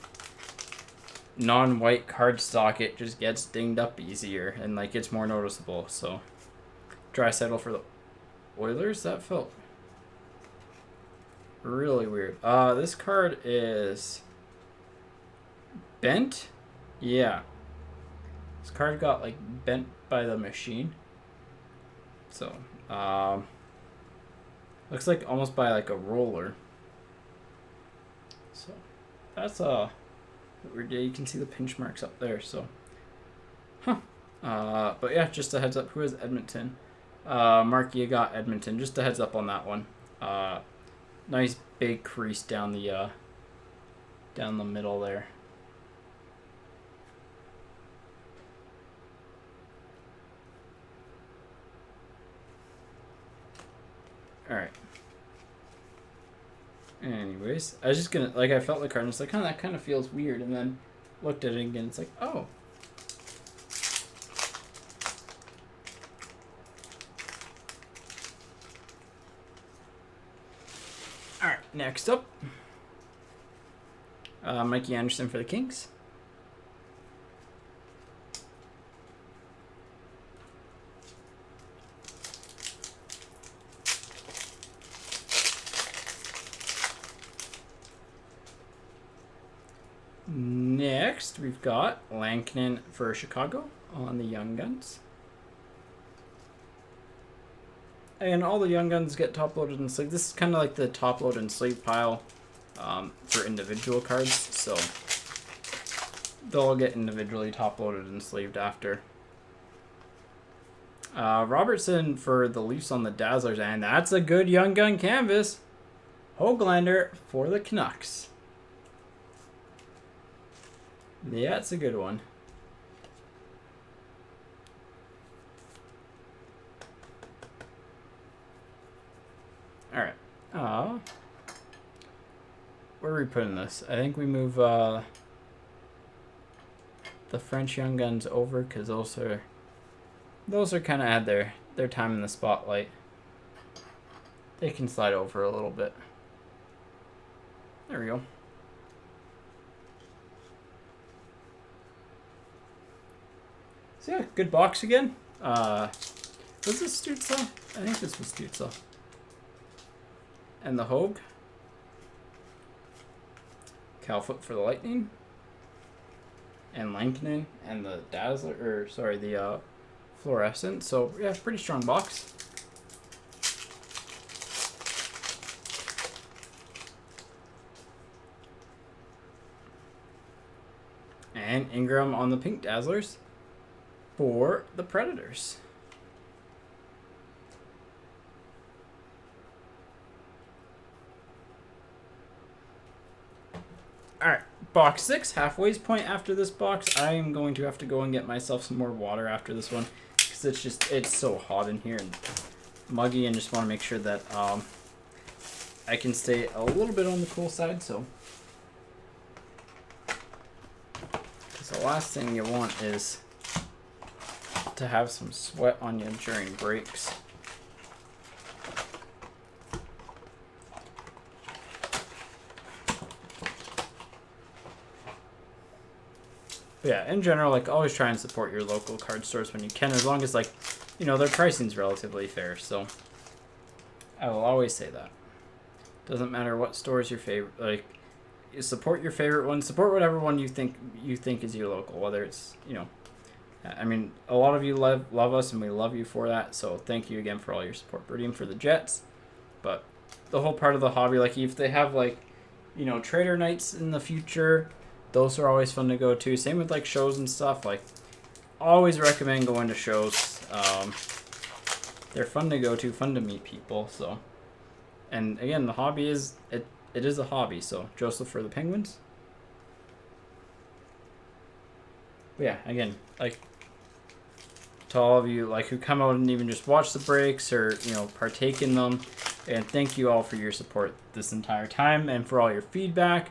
non-white cardstock, it just gets dinged up easier and like it's more noticeable. So dry settle for the Oilers. That felt really weird. This card is bent. Yeah, this card got like bent by the machine. So looks like almost by like a roller. So that's weird. Yeah, you can see the pinch marks up there, so. But yeah, just a heads up. Who is Edmonton? Mark, you got Edmonton. Just a heads up on that one. Nice big crease down the middle there. Alright. Anyways, I was just gonna, like, I felt the card and it's like, that kind of feels weird, and then looked at it again, it's like, oh. Alright, next up. Mikey Anderson for the Kings. Next, we've got Lankinen for Chicago on the Young Guns. And all the Young Guns get top-loaded and sleeved. This is kind of like the top-load and sleeve pile for individual cards, so they'll all get individually top-loaded and sleeved after. Robertson for the Leafs on the Dazzlers, and that's a good Young Gun canvas. Höglander for the Canucks. Yeah, it's a good one. Alright. Where are we putting this? I think we move the French Young Guns over because those are kind of had their time in the spotlight. They can slide over a little bit. There we go. So yeah, good box again. Was this Stützle? I think this was Stützle. And the Hogue. Calfoot for the Lightning. And Lankinen and the the Fluorescent. So yeah, pretty strong box. And Ingram on the Pink Dazzlers for the Predators. Alright, box 6, halfway's point after this box. I am going to have to go and get myself some more water after this one. Because it's so hot in here and muggy, and just want to make sure that I can stay a little bit on the cool side. So, because the last thing you want is to have some sweat on you during breaks. Yeah, in general, like, always try and support your local card stores when you can, as long as, like, you know, their pricing's relatively fair. So I will always say that. Doesn't matter what store is your favorite. Like, you support your favorite one. Support whatever one you think is your local. Whether it's, you know, I mean, a lot of you love us, and we love you for that. So thank you again for all your support. Birdium for the Jets, but the whole part of the hobby, like, if they have, like, you know, trader nights in the future, those are always fun to go to. Same with, like, shows and stuff. Like, always recommend going to shows. They're fun to go to, fun to meet people. So, and again, the hobby is it is a hobby. So Joseph for the Penguins. But yeah, again, like, to all of you, like, who come out and even just watch the breaks or, you know, partake in them, and thank you all for your support this entire time and for all your feedback.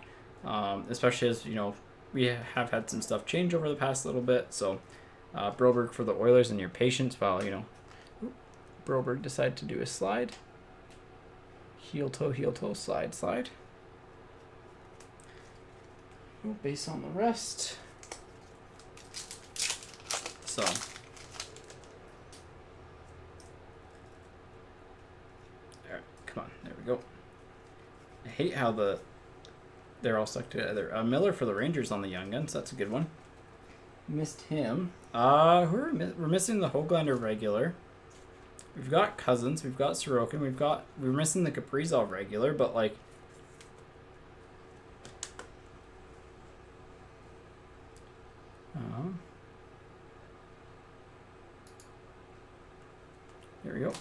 Especially as, you know, we have had some stuff change over the past little bit. So, Broberg for the Oilers and your patience while, you know, Broberg decided to do a slide. Heel toe, slide. Base on the rest. So, alright, come on, there we go. I hate how they're all stuck together. Miller for the Rangers on the Young Guns. That's a good one. Missed him. We're missing the Hoglander regular. We've got Cousins. We've got Sorokin. We're missing the Kaprizov regular, but, like, here we go.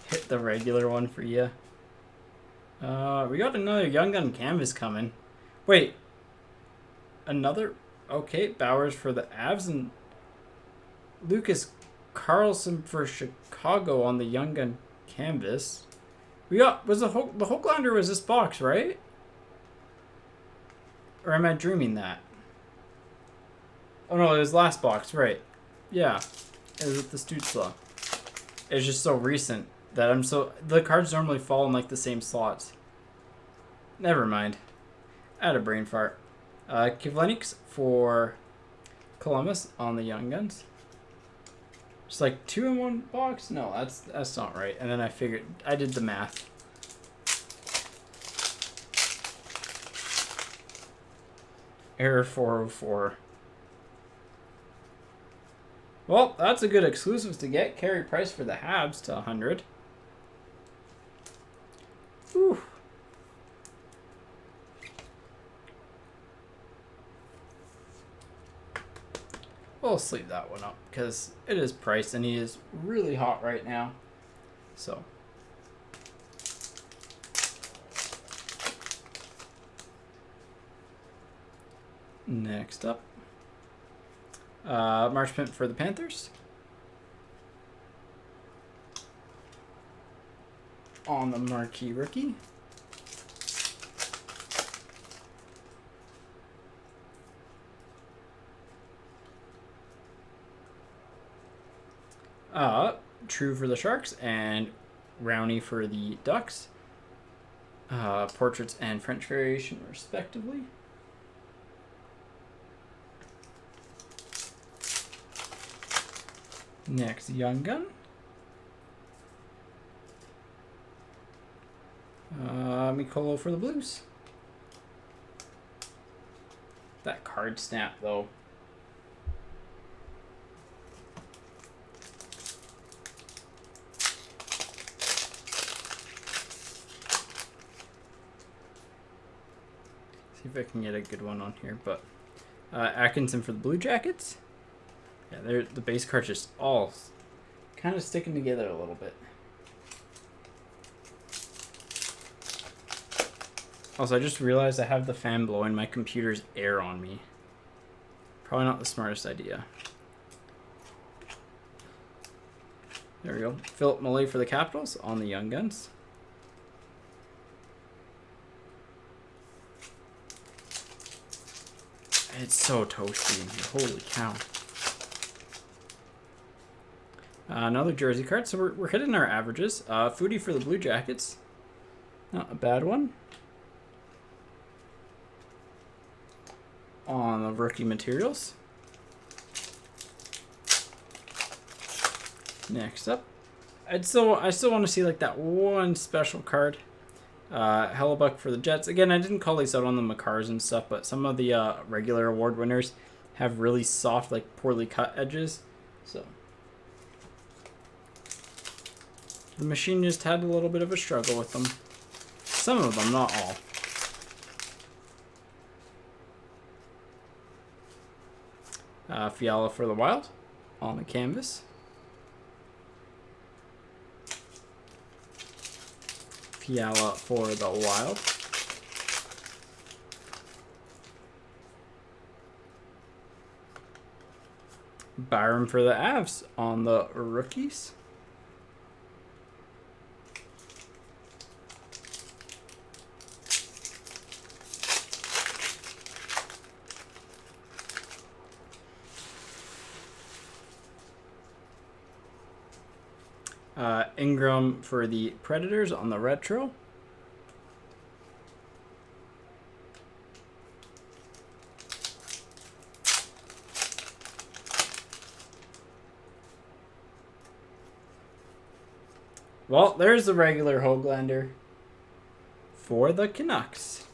Hit the regular one for you. We got another Young Gun canvas coming. Wait. Another? Okay, Bowers for the Avs and Lucas Carlson for Chicago on the Young Gun canvas. We got, the Hoglander was this box, right? Or am I dreaming that? Oh no, it was last box, right. Yeah, it was with the Stutzla. It's just so recent that the cards normally fall in, like, the same slots. Never mind. I had a brain fart. Kivlenix for Columbus on the Young Guns. Just like 2 in 1 box? No, that's not right. And then I did the math. Error 404. Well, that's a good exclusives to get. Carey Price for the Habs to 100. Whew. We'll sleeve that one up because it is Price and he is really hot right now. So, next up, Marchment for the Panthers. On the marquee rookie. True for the Sharks and Rowney for the Ducks. Portraits and French variation, respectively. Next, Young Gun. Mikolo for the Blues. That card snap, though. See if I can get a good one on here. But Atkinson for the Blue Jackets. Yeah, the base cards just all kind of sticking together a little bit. Also, I just realized I have the fan blowing my computer's air on me. Probably not the smartest idea. There we go. Philip Millay for the Capitals on the Young Guns. It's so toasty in here. Holy cow. Another jersey card. So we're hitting our averages. Foodie for the Blue Jackets. Not a bad one. On the rookie materials. Next up, I still want to see like that one special card. Hellebuck for the Jets. Again, I didn't call these out on the Makars and stuff, but some of the regular award winners have really soft, like poorly cut edges. So the machine just had a little bit of a struggle with them. Some of them, not all. Fiala for the Wild on the canvas. Fiala for the Wild. Byram for the Avs on the rookies. Ingram for the Predators on the retro. Well, there's the regular Höglander for the Canucks.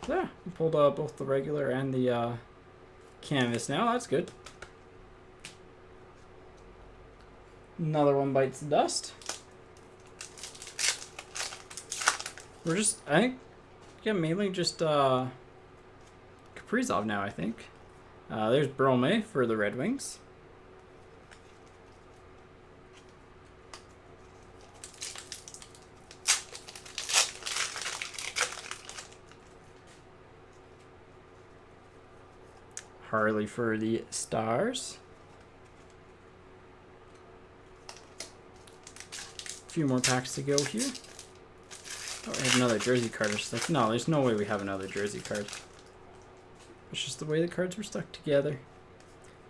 Yeah, we pulled both the regular and the canvas now. That's good. Another one bites the dust. We're just, I think, yeah, mainly just Kaprizov now, I think. There's Brome for the Red Wings. Harley for the Stars. Few more packs to go here. Oh, I have another jersey card. It's like, no, there's no way we have another jersey card. It's just the way the cards were stuck together.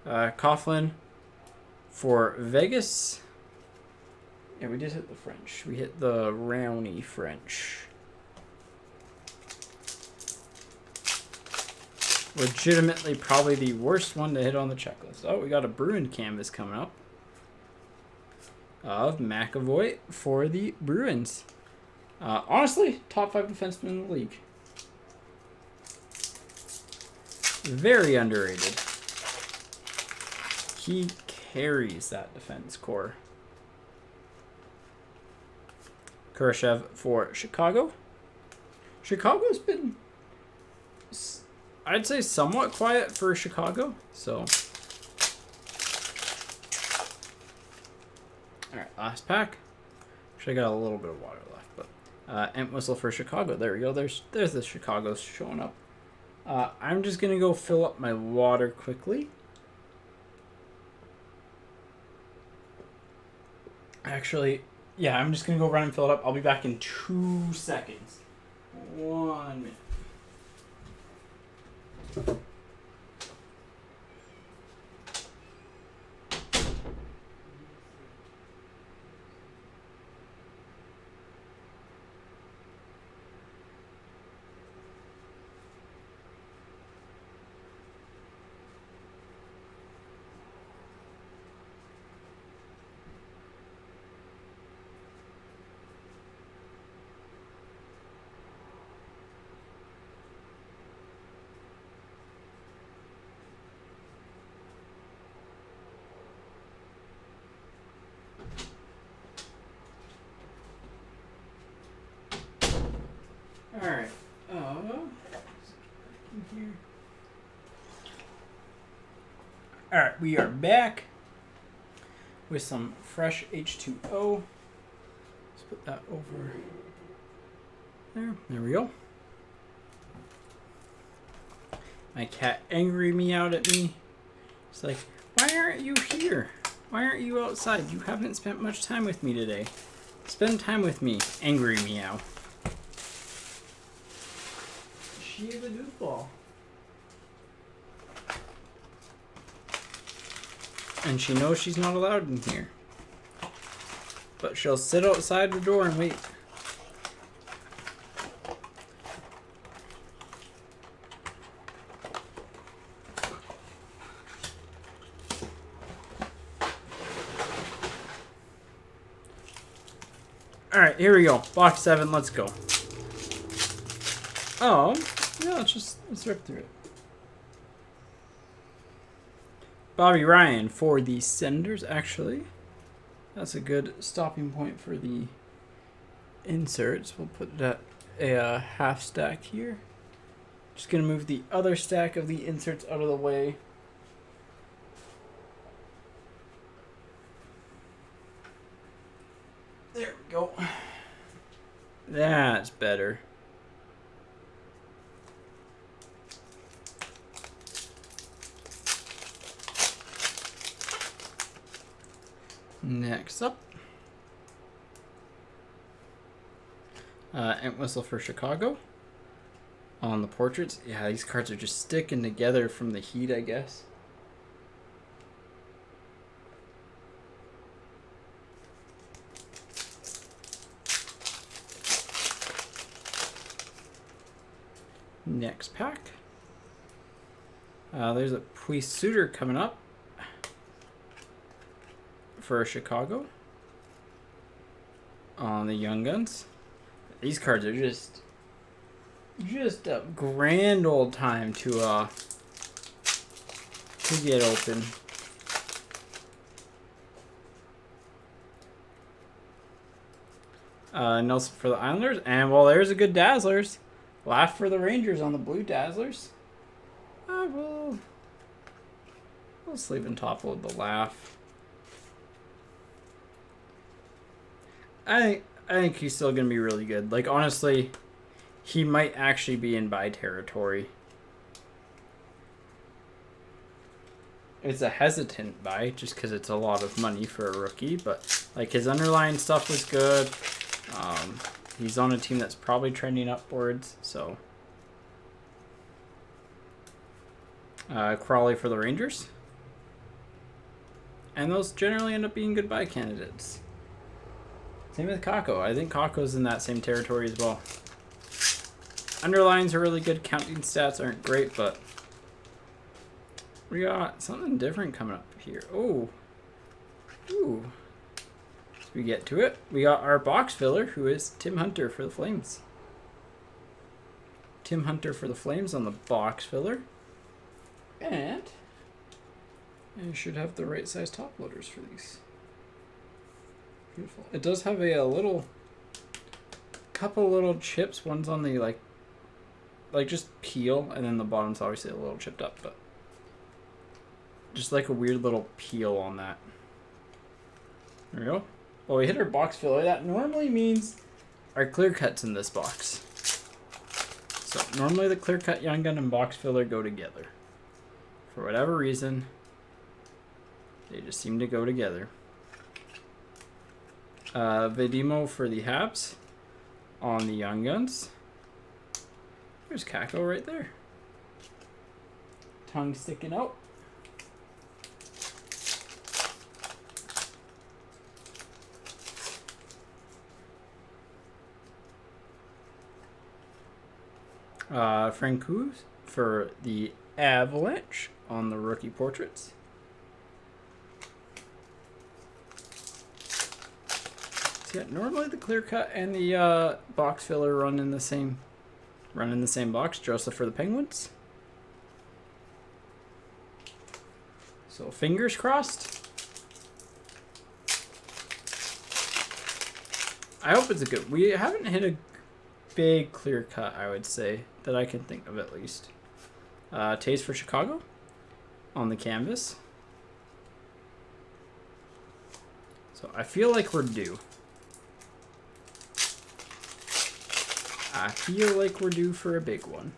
Coughlin for Vegas. Yeah, we did hit the French. We hit the Rowney French. Legitimately probably the worst one to hit on the checklist. Oh, we got a Bruin canvas coming up. Of McAvoy for the Bruins. Honestly, top 5 defenseman in the league. Very underrated. He carries that defense core. Kurashev for Chicago. Chicago's been, I'd say, somewhat quiet for Chicago. So. Alright, last pack. Actually, I got a little bit of water left, but Entwistle for Chicago. There we go. There's the Chicago's showing up. I'm just gonna go fill up my water quickly. Actually, yeah, I'm just gonna go run and fill it up. I'll be back in 2 seconds. 1 minute. Alright, we are back with some fresh H2O. Let's put that over there. There we go. My cat angry me out at me. It's like, why aren't you here? Why aren't you outside? You haven't spent much time with me today. Spend time with me. Angry meow. She is a goofball. And she knows she's not allowed in here. But she'll sit outside the door and wait. Alright, here we go. Box 7, let's go. Oh, yeah, let's rip through it. Bobby Ryan for the Senders, actually. That's a good stopping point for the inserts. We'll put that a half stack here. Just going to move the other stack of the inserts out of the way. There we go. That's better. Next up, Entwistle for Chicago on the portraits. Yeah, these cards are just sticking together from the heat, I guess. Next pack. There's a Puisuter coming up for Chicago on the Young Guns. These cards are just a grand old time to get open. Nelson for the Islanders, and well, there's a good Dazzlers. Laugh for the Rangers on the blue Dazzlers. We'll sleeve and top load the Laugh. I think he's still going to be really good. Like, honestly, he might actually be in buy territory. It's a hesitant buy, just because it's a lot of money for a rookie. But, like, his underlying stuff was good. He's on a team that's probably trending upwards, so. Crawley for the Rangers. And those generally end up being good buy candidates. Same with Kako. I think Kako's in that same territory as well. Underlines are really good. Counting stats aren't great, but we got something different coming up here. Oh. Ooh. As we get to it, we got our box filler, who is Tim Hunter for the Flames. Tim Hunter for the Flames on the box filler. And you should have the right size top loaders for these. Beautiful. It does have a couple little chips. One's on the like just peel, and then the bottom's obviously a little chipped up, but just like a weird little peel on that. There we go. Well, we hit our box filler. That normally means our clear cuts in this box. So normally the clear cut Young Gun and box filler go together. For whatever reason, they just seem to go together. Vidimo for the Habs on the Young Guns. There's Kako right there. Tongue sticking out. Francouz for the Avalanche on the rookie portraits. Yeah, normally the clear cut and the box filler run in the same box. Joseph for the Penguins. So fingers crossed. I hope it's a good. We haven't hit a big clear cut, I would say, that I can think of at least. Taste for Chicago on the canvas. So I feel like we're due. I feel like we're due for a big one.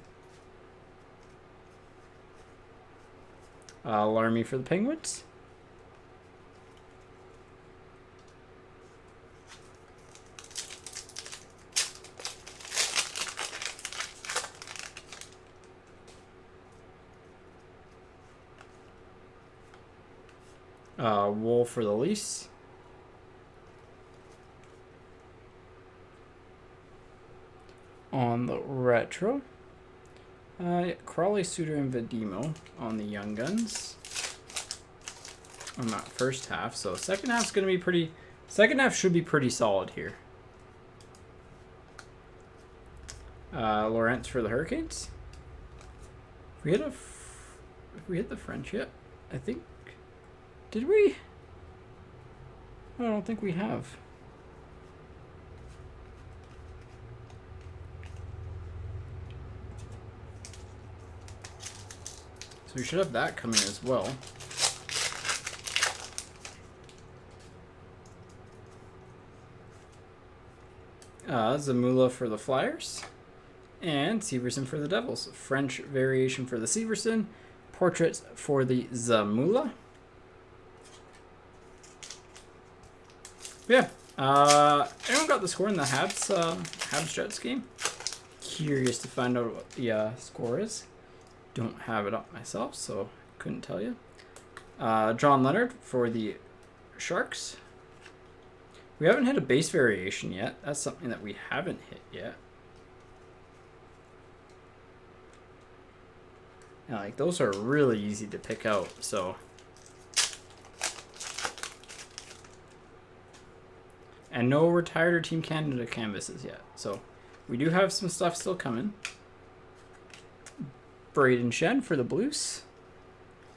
Alarmy for the Penguins. Wool for the Leafs. On the retro. Crawley, Suter, and Vadimo on the Young Guns. On that first half. So second half's going to be pretty... Second half should be pretty solid here. Lawrence for the Hurricanes. We hit the French yet? I think... Did we? I don't think we have. So we should have that coming as well. Zamula for the Flyers. And Severson for the Devils. French variation for the Severson. Portraits for the Zamula. Yeah. Anyone got the score in the Habs Jets game? Curious to find out what the score is. Don't have it up myself, so couldn't tell you. John Leonard for the Sharks. We haven't hit a base variation yet. That's something that we haven't hit yet. And like those are really easy to pick out, so. And no retired or Team Canada canvases yet. So we do have some stuff still coming. Braden Shen for the Blues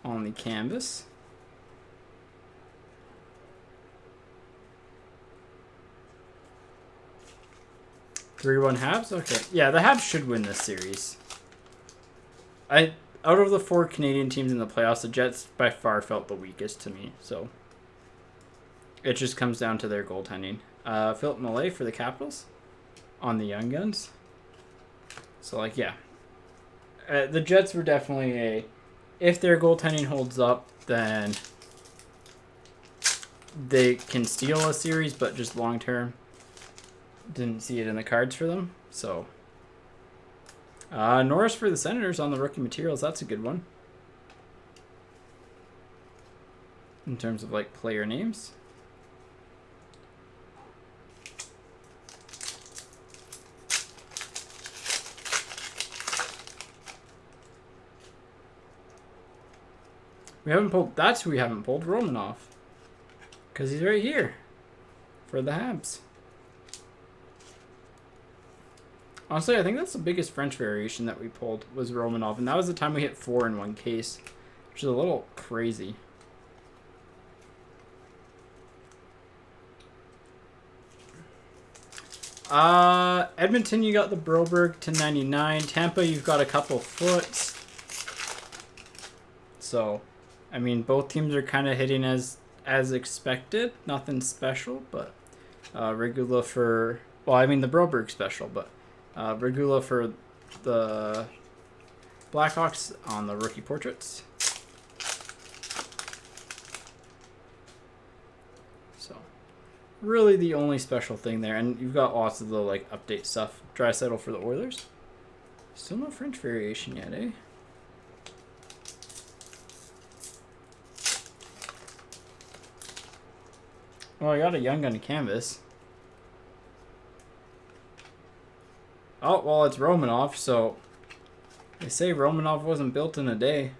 on the canvas. (3-1) Habs? Okay. Yeah, the Habs should win this series. Out of the 4 Canadian teams in the playoffs, the Jets by far felt the weakest to me. So it just comes down to their goaltending. Philip Millay for the Capitals on the Young Guns. So, like, yeah. The Jets were definitely if their goaltending holds up, then they can steal a series, but just long term, didn't see it in the cards for them. So, Norris for the Senators on the rookie materials. That's a good one. In terms of, like, player names. We haven't pulled... That's who we haven't pulled. Romanov. Because he's right here. For the Habs. Honestly, I think that's the biggest French variation that we pulled. Was Romanov. And that was the time we hit 4 in one case. Which is a little crazy. Edmonton, you got the Broberg /99. Tampa, you've got a couple Foots. So... I mean, both teams are kind of hitting as expected. Nothing special, but Regula for... Well, I mean, the Broberg special, but Regula for the Blackhawks on the rookie portraits. So, really the only special thing there. And you've got lots of the, like, update stuff. Draisaitl for the Oilers. Still no French variation yet, eh? Well, I got a Young Gun canvas. Oh, well, it's Romanov, so... They say Romanov wasn't built in a day.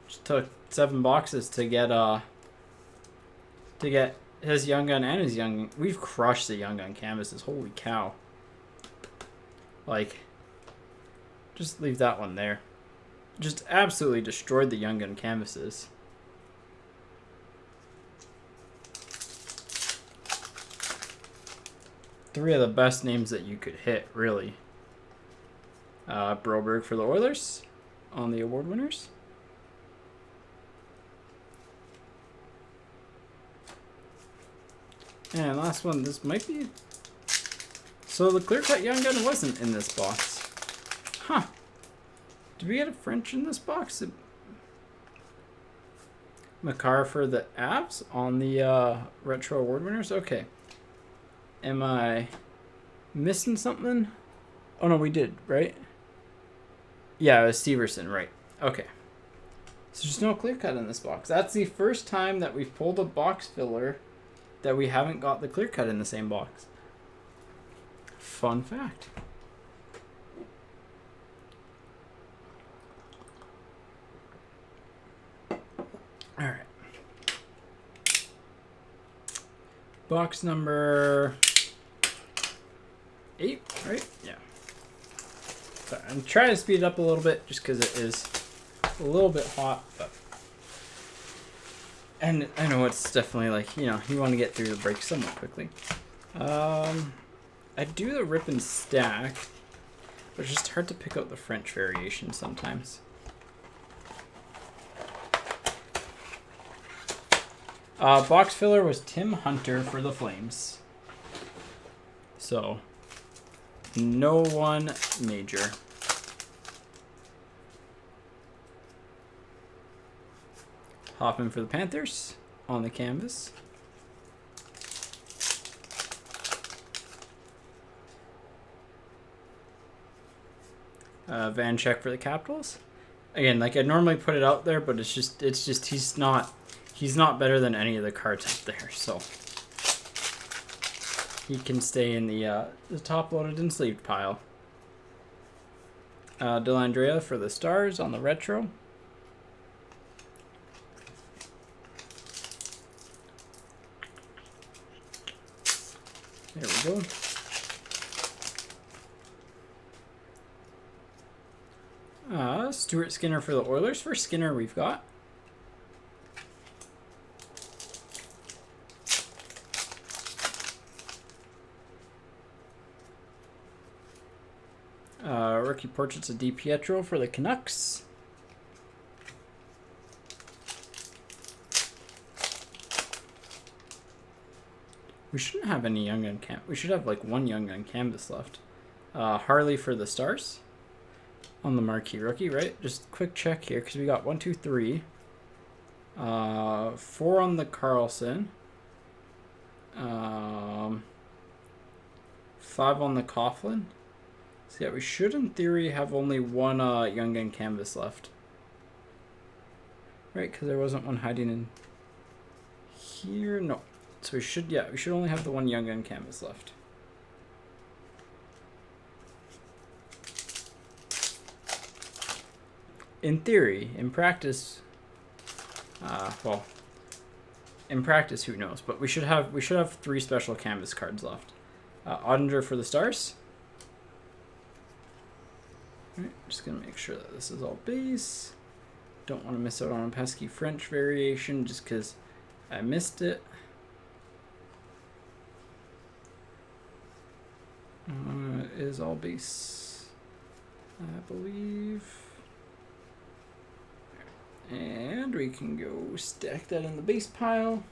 Just took 7 boxes to get his Young Gun and his Young... We've crushed the Young Gun canvases. Holy cow. Like... Just leave that one there. Just absolutely destroyed the Young Gun canvases. Three of the best names that you could hit, really. Broberg for the Oilers on the award winners. And last one, this might be... So the clear-cut young gun wasn't in this box. Huh. Did we get a French in this box? Makar for the Avs on the Retro Award winners? Okay. Am I missing something? Oh no, we did, right? Yeah, it was Severson, right. Okay. So there's no clear cut in this box. That's the first time that we've pulled a box filler that we haven't got the clear cut in the same box. Fun fact. Alright. Box number 8, right? Yeah. Sorry, I'm trying to speed it up a little bit just because it is a little bit hot, but and I know it's definitely like, you know, you want to get through the break somewhat quickly. I do the rip and stack, but it's just hard to pick out the French variation sometimes. Box filler was Tim Hunter for the Flames. So, no one major. Hoffman for the Panthers on the canvas. Van Check for the Capitals. Again, like I normally put it out there, but it's just he's not better than any of the cards up there, so he can stay in the top loaded and sleeved pile. Delandrea for the Stars on the retro. There we go. Stuart Skinner for the Oilers. For Skinner, we've got rookie portraits of DiPietro for the Canucks. We shouldn't have any young gun we should have like one young gun canvas left. Harley for the Stars on the marquee rookie, right? Just quick check here because we got 1, 2, 3. 4 on the Carlson. 5 on the Coughlin. So yeah, we should in theory have only one young gun canvas left. Right, because there wasn't one hiding in here. No. So we should only have the one young gun canvas left. In theory, in practice, in practice, who knows? But we should have 3 special canvas cards left. Ottinger for the Stars. All right, just gonna make sure that this is all base. Don't want to miss out on a pesky French variation just because I missed it. It is all base, I believe. And we can go stack that in the base pile.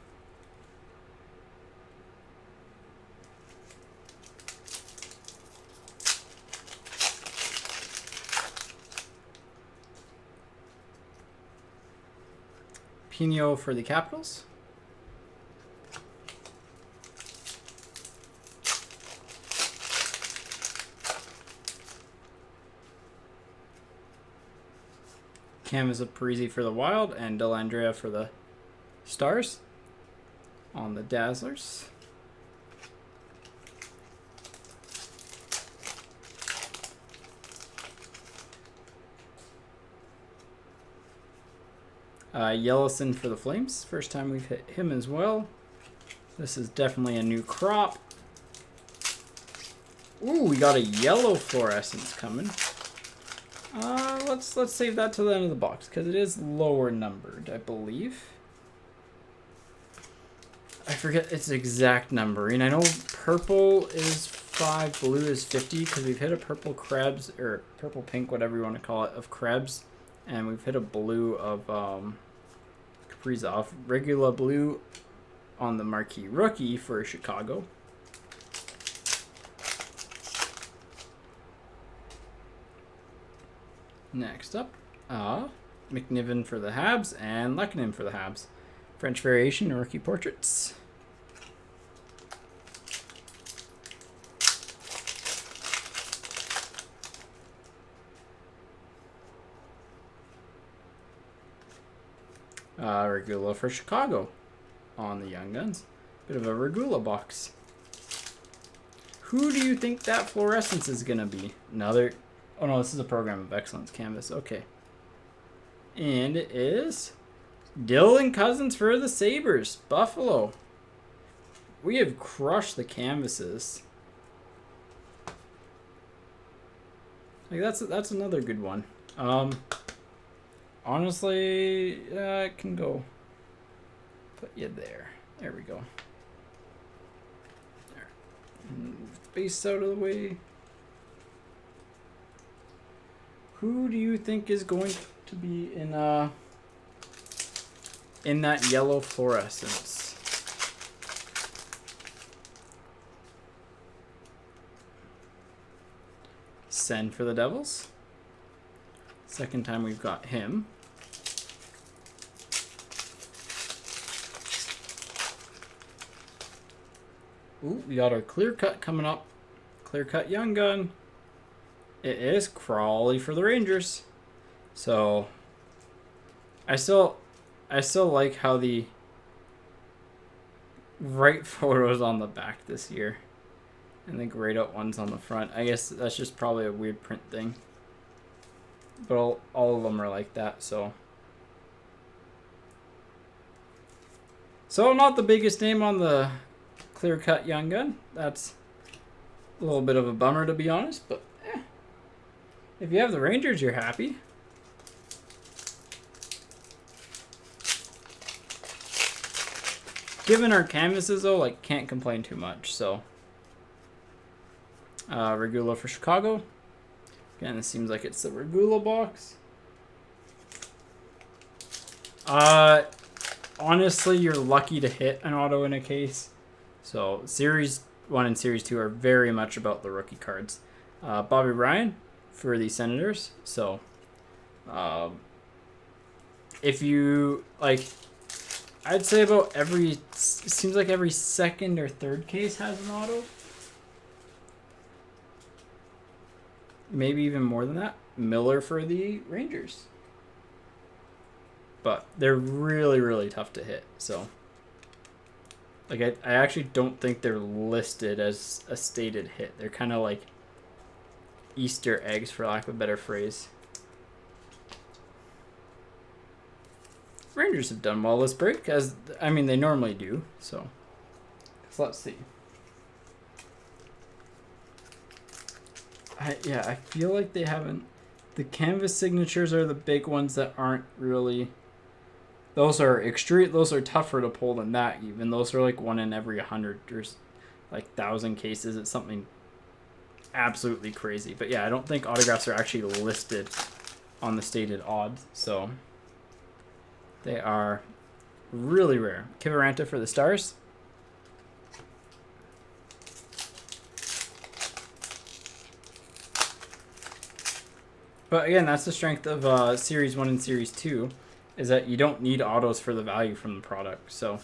Pino for the Capitals. Canvas of Parisi for the Wild and Delandrea for the Stars on the Dazzlers. Yellowson for the Flames. First time we've hit him as well. This is definitely a new crop. Ooh, we got a yellow fluorescence coming. Let's save that to the end of the box because it is lower numbered, I believe. I forget its exact numbering. I know purple is 5, blue is 50 because we've hit a purple Krebs or purple pink, whatever you want to call it, of Krebs, and we've hit a blue of Kaprizov. Regular blue on the marquee rookie for Chicago. Next up, McNiven for the Habs and Lekanen for the Habs. French variation rookie portraits. Regula for Chicago on the Young Guns. Bit of a Regula box. Who do you think that fluorescence is going to be? Another... Oh no, this is a Program of Excellence canvas. Okay. And it is Dylan Cousins for the Sabres. Buffalo. We have crushed the canvases. Like that's another good one. Honestly, I can go put you there. There we go. There. Move the base out of the way. Who do you think is going to be in that yellow fluorescence? Send for the Devils. Second time we've got him. Ooh, we got our clear cut coming up. Clear cut Young Gun. It is Crawley for the Rangers. So I still like how the right photo is on the back this year and the grayed out one's on the front. I guess that's just probably a weird print thing. But all of them are like that, so. So not the biggest name on the clear-cut Young Gun. That's a little bit of a bummer, to be honest, but if you have the Rangers, you're happy. Given our canvases, though, like, can't complain too much, so. Regula for Chicago. Again, it seems like it's the Regula box. Honestly, you're lucky to hit an auto in a case. So, Series 1 and Series 2 are very much about the rookie cards. Bobby Ryan for the Senators. So, if you, like, I'd say about it seems like every second or third case has an auto. Maybe even more than that. Miller for the Rangers. But they're really, really tough to hit. So, like, I actually don't think they're listed as a stated hit. They're kind of like Easter eggs, for lack of a better phrase. Rangers have done well this break, as I mean they normally do. So let's see. I feel like they haven't. The canvas signatures are the big ones that aren't really. Those are extreme. Those are tougher to pull than that. Even those are like 1 in every 100 or like 1,000 cases. It's something absolutely crazy. But yeah, I don't think autographs are actually listed on the stated odds. So they are really rare. Kiviranta for the Stars. But again, that's the strength of Series 1 and Series 2, is that you don't need autos for the value from the product. So,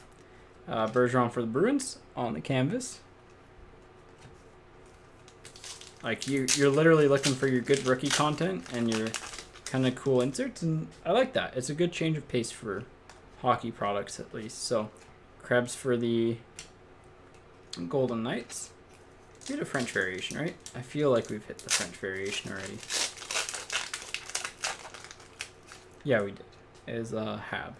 Bergeron for the Bruins on the canvas. Like, you're literally looking for your good rookie content and your kind of cool inserts, and I like that. It's a good change of pace for hockey products, at least. So, Krebs for the Golden Knights. We did a French variation, right? I feel like we've hit the French variation already. Yeah, we did. It is Hab.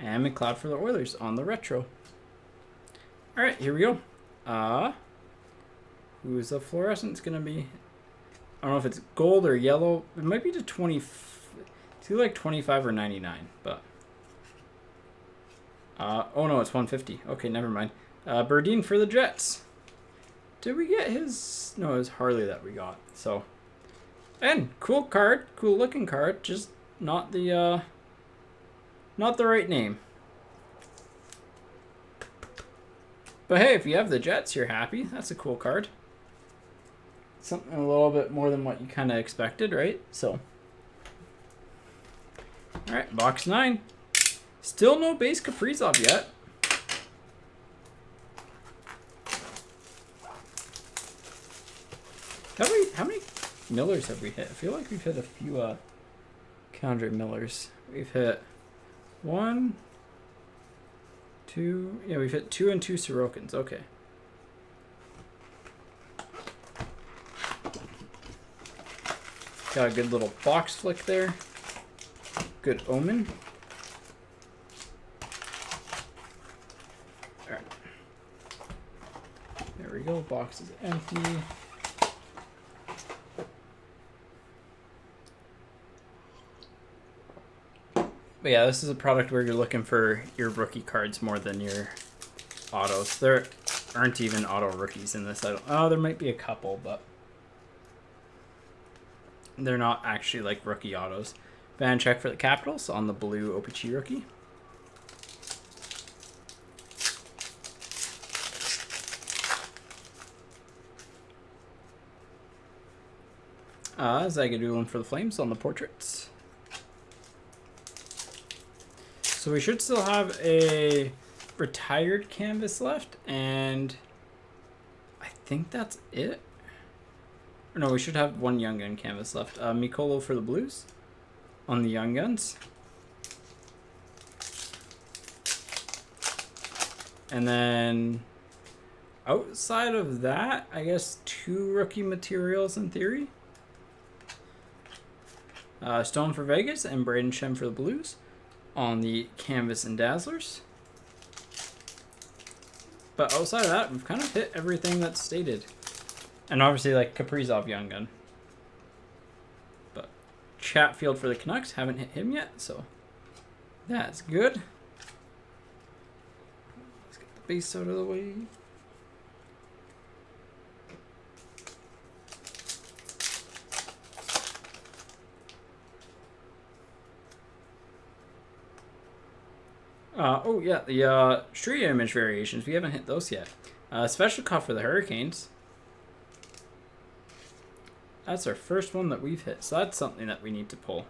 And McLeod for the Oilers on the retro. Alright, here we go. Who's the fluorescence going to be? I don't know if it's gold or yellow. It might be to 20. It's either like 25 or 99, but. Oh no, it's 150. Okay, never mind. Berdine for the Jets. Did we get his? No, it was Harley that we got. So. And cool card, cool looking card, just not the right name. But hey, if you have the Jets, you're happy. That's a cool card. Something a little bit more than what you kind of expected, right? So, all right, box 9. Still no base Kaprizov yet. How many Millers have we hit? I feel like we've hit a few Kendrick Millers. We've hit 1, 2. Yeah, we've hit 2 and 2 Sorokins. Okay. Got a good little box flick there. Good omen. Alright. There we go. Box is empty. But yeah, this is a product where you're looking for your rookie cards more than your autos. There aren't even auto rookies in this. Oh, there might be a couple, but they're not actually like rookie autos. Ban check for the Capitals on the blue OPG rookie. Zagadulin for the Flames on the portraits. So we should still have a retired canvas left, and I think that's it. Or no, we should have one Young Gun canvas left. Mikolo for the Blues on the Young Guns. And then outside of that, I guess 2 rookie materials in theory. Stone for Vegas and Braden Shem for the Blues on the Canvas and Dazzlers. But outside of that, we've kind of hit everything that's stated. And obviously, like, Kaprizov Young Gun. But Chatfield for the Canucks, haven't hit him yet, so that's good. Let's get the base out of the way. Oh yeah, the street image variations, we haven't hit those yet. Special cut for the Hurricanes. That's our first one that we've hit, so that's something that we need to pull.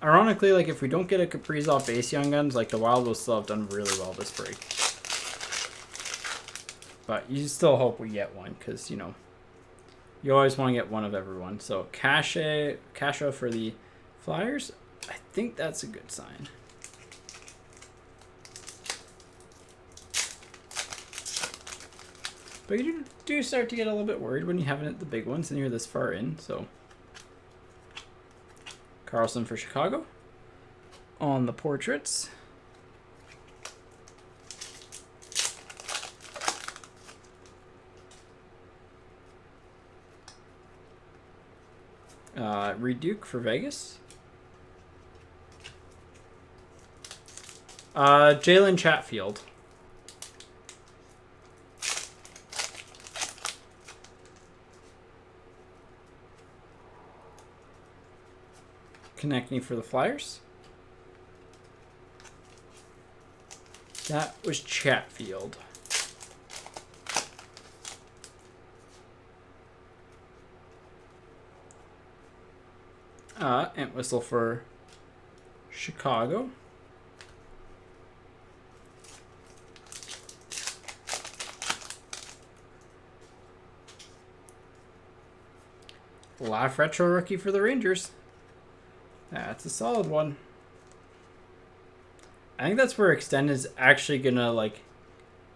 Ironically, like, if we don't get a Kaprizov base Young Guns, like, the Wild will still have done really well this break. But you still hope we get one, because, you know, you always want to get one of everyone. So Kasha for the Flyers, I think that's a good sign. But you do start to get a little bit worried when you haven't hit the big ones and you're this far in. So Carlson for Chicago on the portraits. Reed Duke for Vegas. Jalen Chatfield. Connecting for the Flyers. That was Chatfield. Entwistle for Chicago. Laugh retro rookie for the Rangers. That's a solid one. I think that's where Extend is actually gonna, like,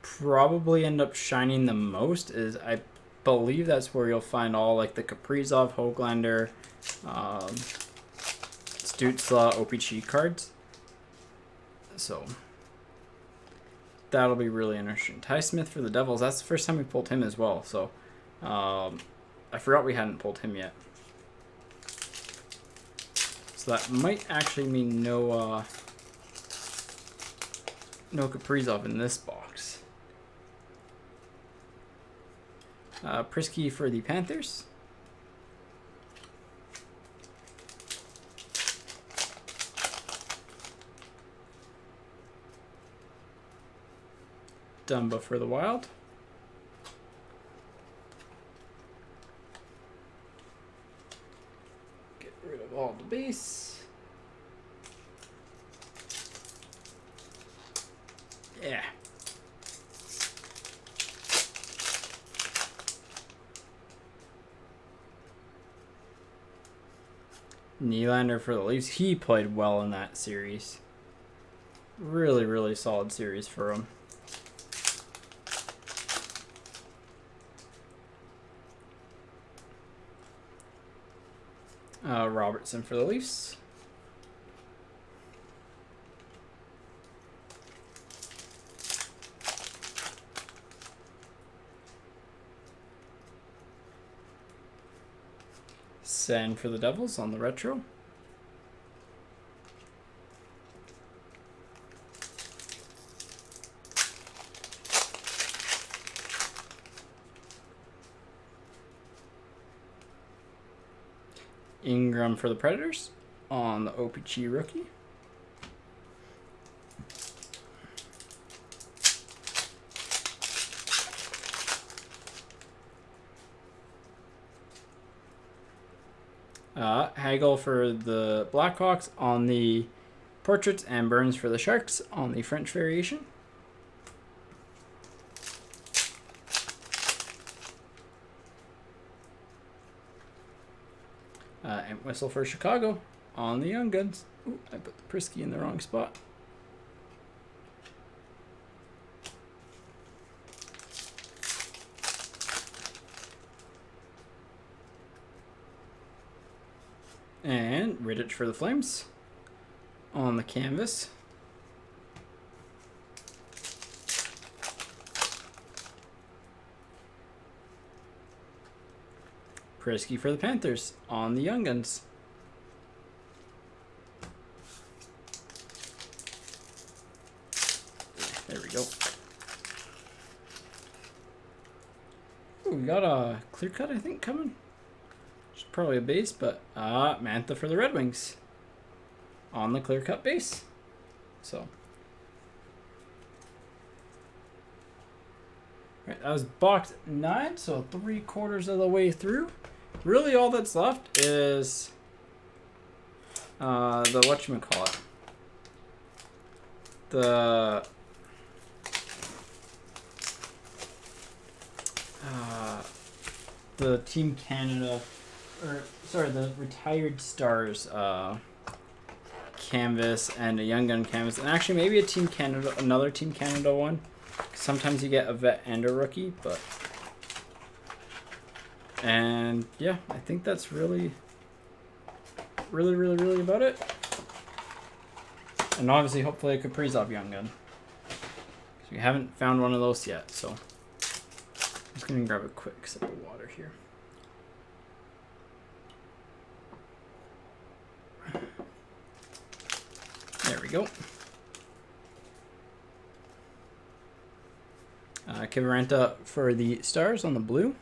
probably end up shining the most. Is I believe that's where you'll find all, like, the Kaprizov, Hoglander, Stützle, OPG cards. So that'll be really interesting. Ty Smith for the Devils. That's the first time we pulled him as well. So I forgot we hadn't pulled him yet. So that might actually mean no Kaprizov in this box. Prisky for the Panthers. Dumba for the Wild. Get rid of all the base. Yeah. Nylander for the Leafs. He played well in that series. Really, really solid series for him. Robertson for the Leafs. Sand for the Devils on the retro. Ingram for the Predators on the OPG rookie. Hagel for the Blackhawks on the portraits, and Burns for the Sharks on the French variation. And Whistle for Chicago on the Young Guns. Ooh, I put the Prisky in the wrong spot. And Rittich for the Flames on the canvas. Prisky for the Panthers on the Young Guns. There we go. Ooh, we got a clear cut, I think, coming. It's probably a base, but Mantha for the Red Wings on the clear cut base. So, right, that was box 9, so 3/4 of the way through. Really, all that's left is the whatchamacallit. The Team Canada, or sorry, the Retired Stars canvas and a Young Gun canvas, and actually maybe a Team Canada, another Team Canada one. Sometimes you get a vet and a rookie, but and yeah, I think that's really about it. And obviously, hopefully, a Kaprizov Young Gun. Because we haven't found one of those yet, so I'm just gonna grab a quick sip of water here. There we go. Kiviranta for the Stars on the blue.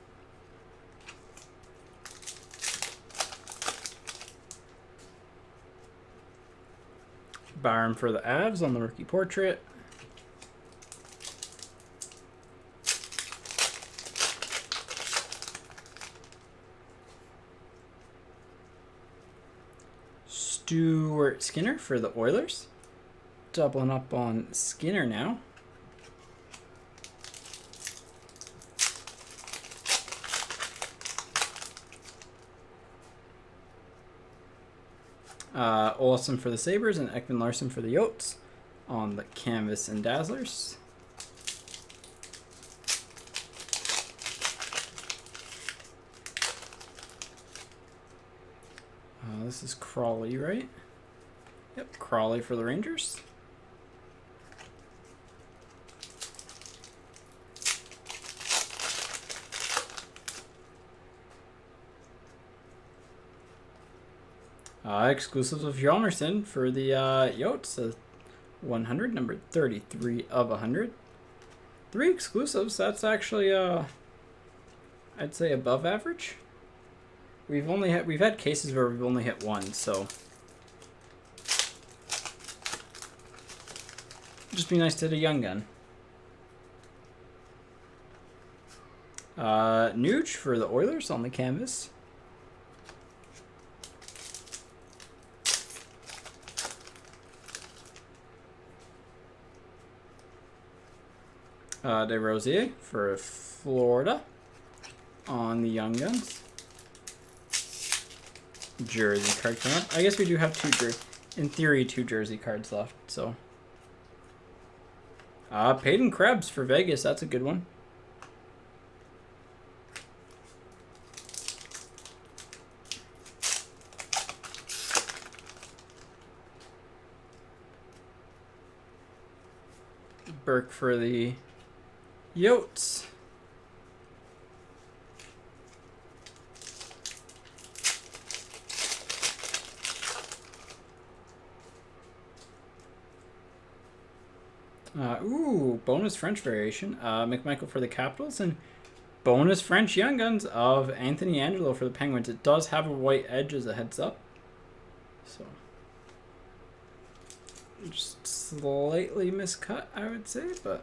Byram for the Avs on the rookie portrait. Stuart Skinner for the Oilers. Doubling up on Skinner now. Olsen for the Sabres and Ekman Larson for the Yotes on the canvas and Dazzlers. This is Crawley, right? Yep, Crawley for the Rangers. Exclusives of Hjalmarsson for the Yotes, 100, number 33 of 100. 3 exclusives, that's actually, I'd say above average. We've had cases where we've only hit 1, so just be nice to hit a Young Gun. Nuge for the Oilers on the canvas. DeRosier for Florida on the Young Guns. Jersey card coming up. I guess we do have in theory, two jersey cards left, so. Peyton Krebs for Vegas. That's a good one. Burke for the Yotes. Bonus French variation. McMichael for the Capitals, and bonus French Young Guns of Anthony Angelo for the Penguins. It does have a white edge as a heads up. So, just slightly miscut, I would say, but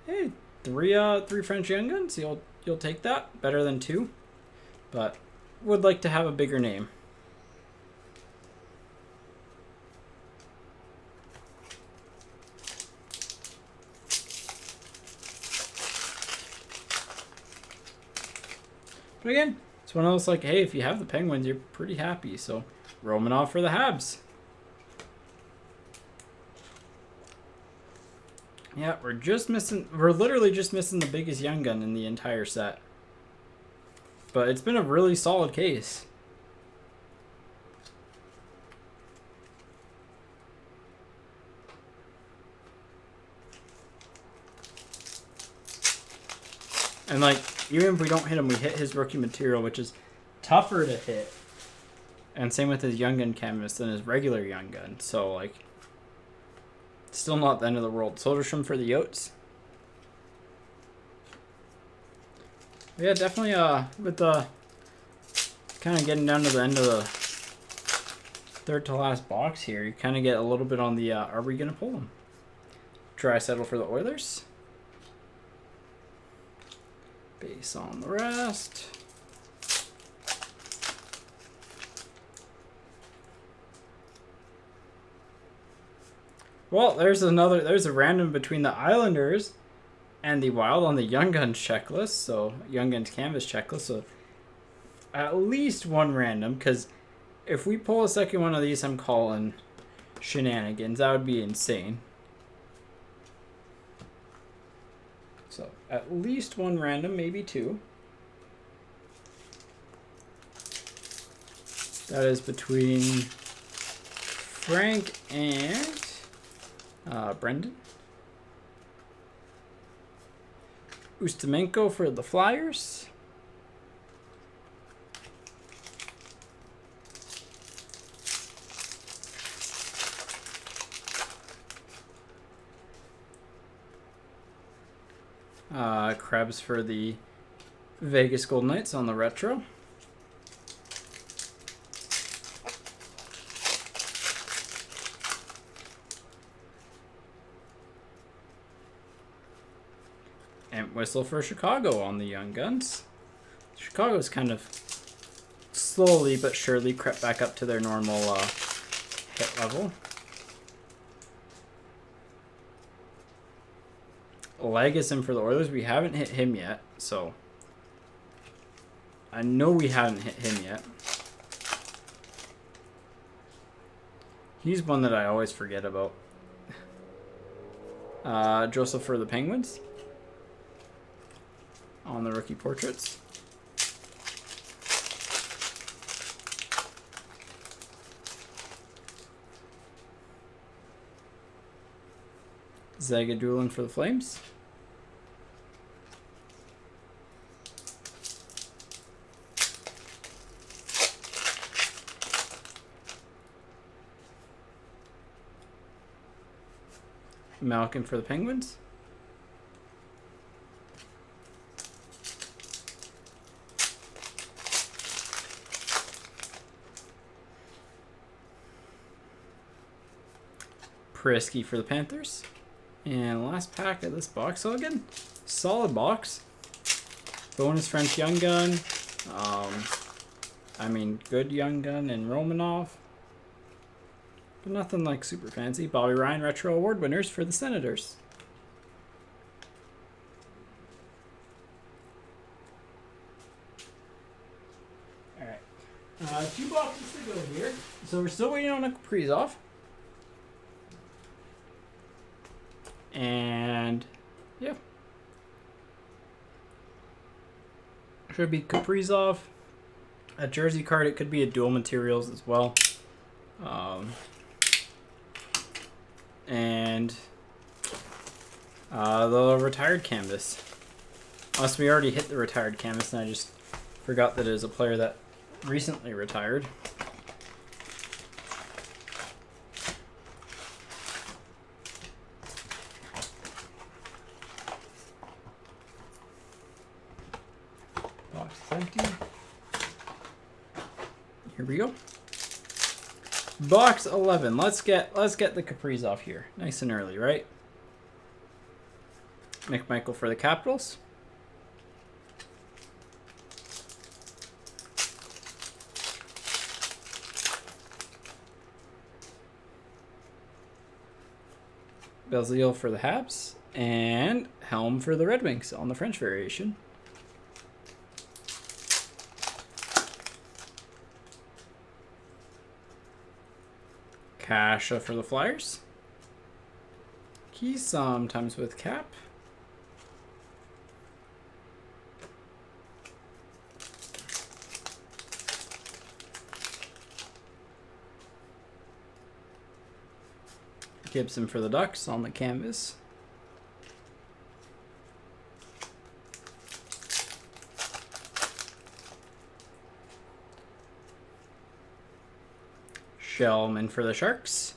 hey, three French Young Guns. You'll take that. Better than two, but would like to have a bigger name. But again, it's one of those like, hey, if you have the Penguins, you're pretty happy. So, Romanov for the Habs. Yeah, we're literally just missing the biggest Young Gun in the entire set. But it's been a really solid case. And like, even if we don't hit him, we hit his rookie material, which is tougher to hit. And same with his Young Gun canvas than his regular Young Gun. So like, still not the end of the world. Soderstrom for the Yotes. Yeah, definitely with the kind of getting down to the end of the third to last box here, you kind of get a little bit on the are we going to pull him? Dry settle for the Oilers. Base on the rest. Well, there's a random between the Islanders and the Wild on the Young Guns checklist. So, Young Guns canvas checklist. So, at least one random. Because if we pull a second one of these, I'm calling shenanigans. That would be insane. So, at least one random, maybe two. That is between Frank and Brendan. Ustimenko for the Flyers. Krebs for the Vegas Golden Knights on the retro. And Whistle for Chicago on the Young Guns. Chicago's kind of slowly but surely crept back up to their normal hit level. Legason for the Oilers. We haven't hit him yet, so I know we haven't hit him yet. He's one that I always forget about. Joseph for the Penguins on the rookie portraits. Zagadulin for the Flames. Malkin for the Penguins. Prisky for the Panthers. And last pack of this box. So again, solid box. Bonus French Young Gun. I mean, good Young Gun and Romanov. But nothing like super fancy. Bobby Ryan Retro Award winners for the Senators. Alright. 2 boxes to go here. So we're still waiting on a Kaprizov. And yeah. Should be Kaprizov. A jersey card. It could be a dual materials as well. And the retired canvas. Unless we already hit the retired canvas and I just forgot that it is a player that recently retired. Box is empty. Here we go. Box 11. Let's get the Kaprizov here. Nice and early, right? McMichael for the Capitals. Belzile for the Habs. And Helm for the Red Wings on the French variation. Kasha for the Flyers. Key sometimes with Cap. Gibson for the Ducks on the canvas. Shellman for the Sharks.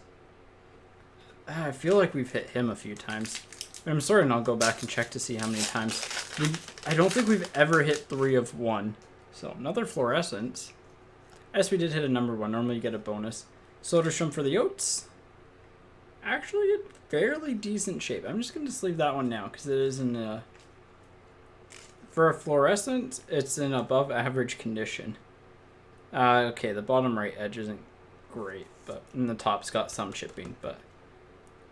I feel like we've hit him a few times. I'm sorry, and I'll go back and check to see how many times. I don't think we've ever hit 3 of 1. So another fluorescence. Yes, we did hit a number 1. Normally you get a bonus. Soderstrom for the Yotes. Actually in fairly decent shape. I'm just going to just leave that one now because it is in a... For a fluorescent, it's in above average condition. Okay, the bottom right edge isn't great, but and the top's got some chipping, but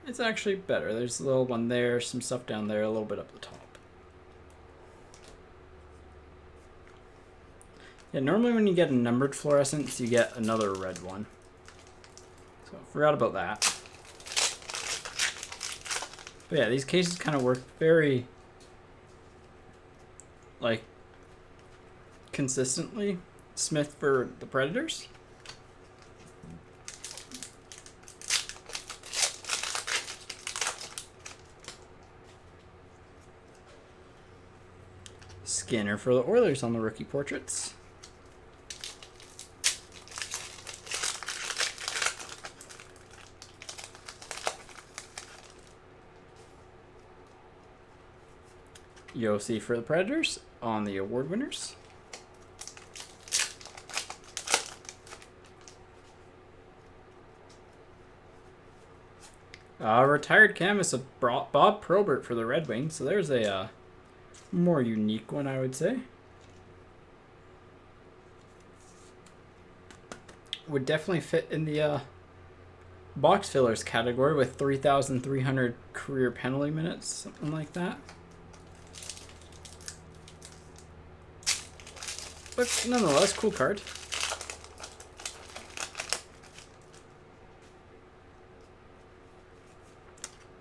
it's actually better. There's a little one there, some stuff down there, a little bit up the top. Yeah, normally when you get a numbered fluorescence, you get another red one. So I forgot about that. But yeah, these cases kind of work very, like, consistently. Smith for the Predators. Skinner for the Oilers on the rookie portraits. Yossi for the Predators on the award winners. Retired canvas of Bob Probert for the Red Wings. So there's a more unique one, I would say. Would definitely fit in the box fillers category with 3,300 career penalty minutes, something like that. But nonetheless, cool card.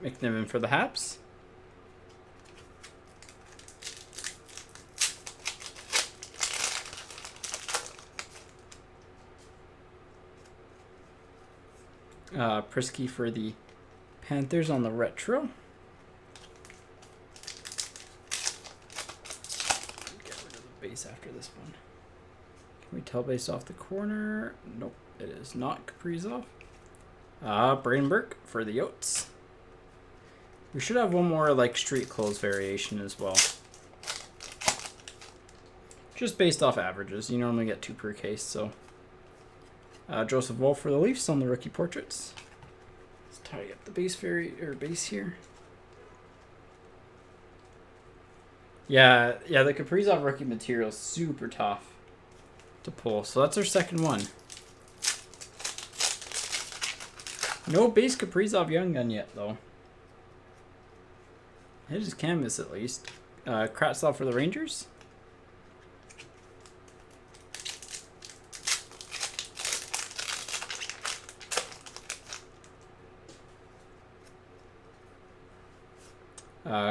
McNiven for the Habs. Prisky for the Panthers on the retro. Get rid of the base after this one. Can we tell based off the corner? Nope, it is not Kaprizov. Bradenberg for the Yotes. We should have one more like street clothes variation as well. Just based off averages. You normally get 2 per case, so. Joseph Wolf for the Leafs on the rookie portraits. Let's tidy up the base here. Yeah, the Kaprizov rookie material is super tough to pull. So that's our second one. No base Kaprizov Young Gun yet, though. Hit his canvas at least. Kratzlaw for the Rangers.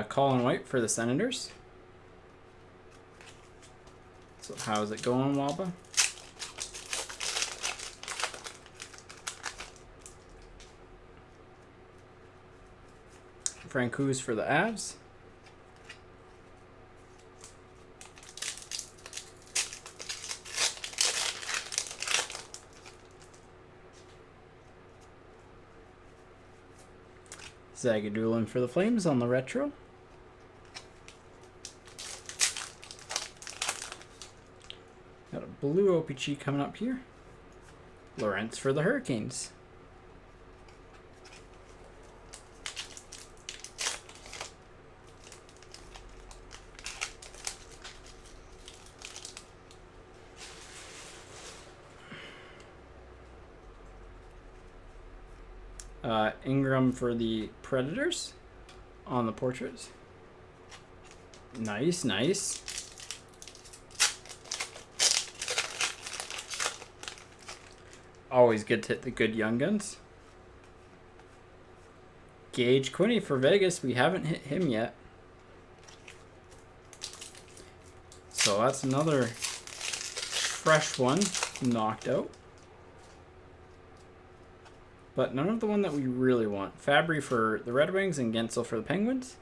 Colin White for the Senators. So how's it going, Waba? Francouz for the Avs. Zagadulin for the Flames on the retro. Got a blue OPG coming up here. Lawrence for the Hurricanes. Ingram for the Predators on the portraits. Nice, nice. Always good to hit the good young guns. Gage Quinney for Vegas. We haven't hit him yet. So that's another fresh one knocked out. But none of the one that we really want. Fabry for the Red Wings and Gensel for the Penguins.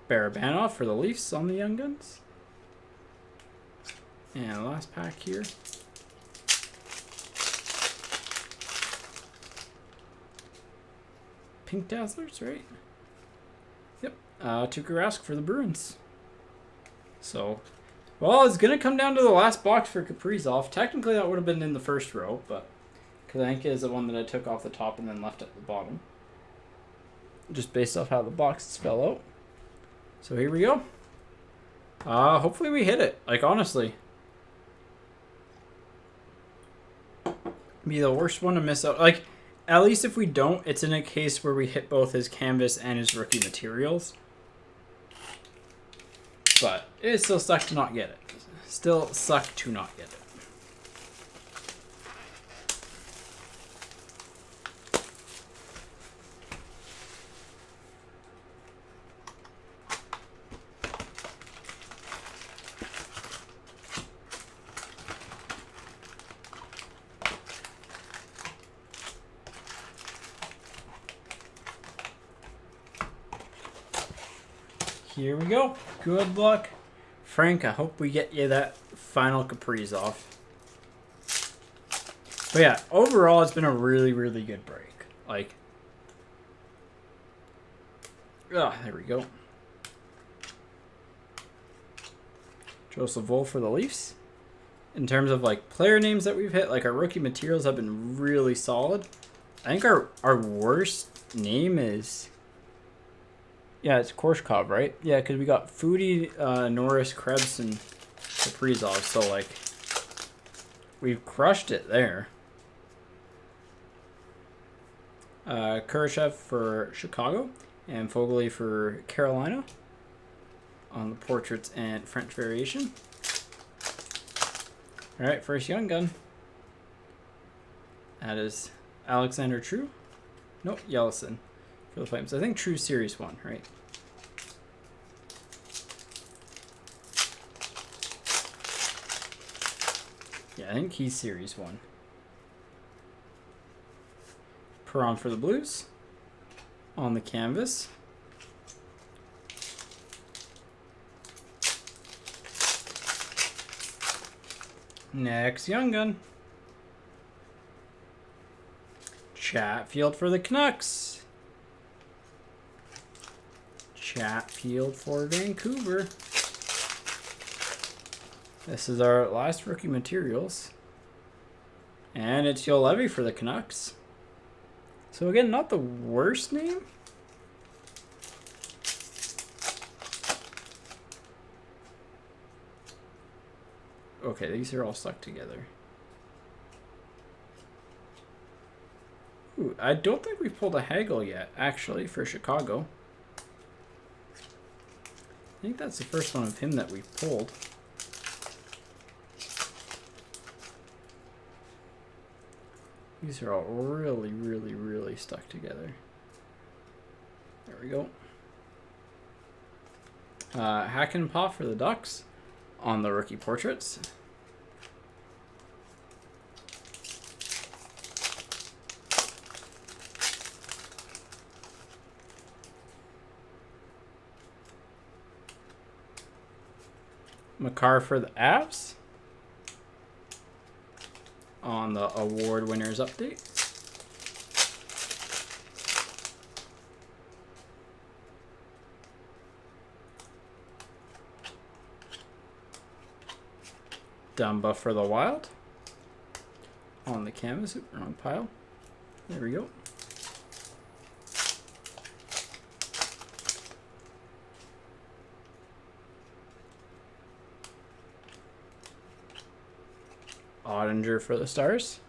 Barabanov for the Leafs on the Young Guns. And last pack here. Pink Dazzlers, right? Yep. Tuukka Rask for the Bruins. So, well, it's going to come down to the last box for Kaprizov. Technically, that would have been in the first row, but Kalanka is the one that I took off the top and then left at the bottom. Just based off how the boxes fell out. So here we go. Hopefully we hit it. Like, honestly. Be the worst one to miss out. Like, at least if we don't, it's in a case where we hit both his canvas and his rookie materials. But it still sucked to not get it. Still sucked to not get it. Here we go. Good luck. Frank, I hope we get you that final Kaprizov. But yeah, overall, it's been a really, really good break. Like, there we go. Joseph Voll for the Leafs. In terms of, like, player names that we've hit, like, our rookie materials have been really solid. I think our worst name is... Yeah, it's Korshkov, right? Yeah, because we got Foodie, Norris, Krebs, and Kaprizov. So, like, we've crushed it there. Kurashev for Chicago and Foegele for Carolina on the portraits and French variation. All right, first young gun. That is Alexander True. Nope, Yellison for the Flames. I think True Series 1, right? Yeah, I think he's Series 1. Perron for the Blues on the canvas. Next young gun. Chatfield for the Canucks. Chatfield for Vancouver. This is our last rookie materials. And it's Yo Levy for the Canucks. So again, not the worst name. Okay, these are all stuck together. Ooh, I don't think we've pulled a haggle yet, actually, for Chicago. I think that's the first one of him that we've pulled. These are all really, really, really stuck together. There we go. Hack-and-Paw for the Ducks on the rookie portraits. Makar for the Avs on the award winners update. Dumba for the Wild on the canvas. Oops, wrong pile. There we go. Ottinger for the Stars.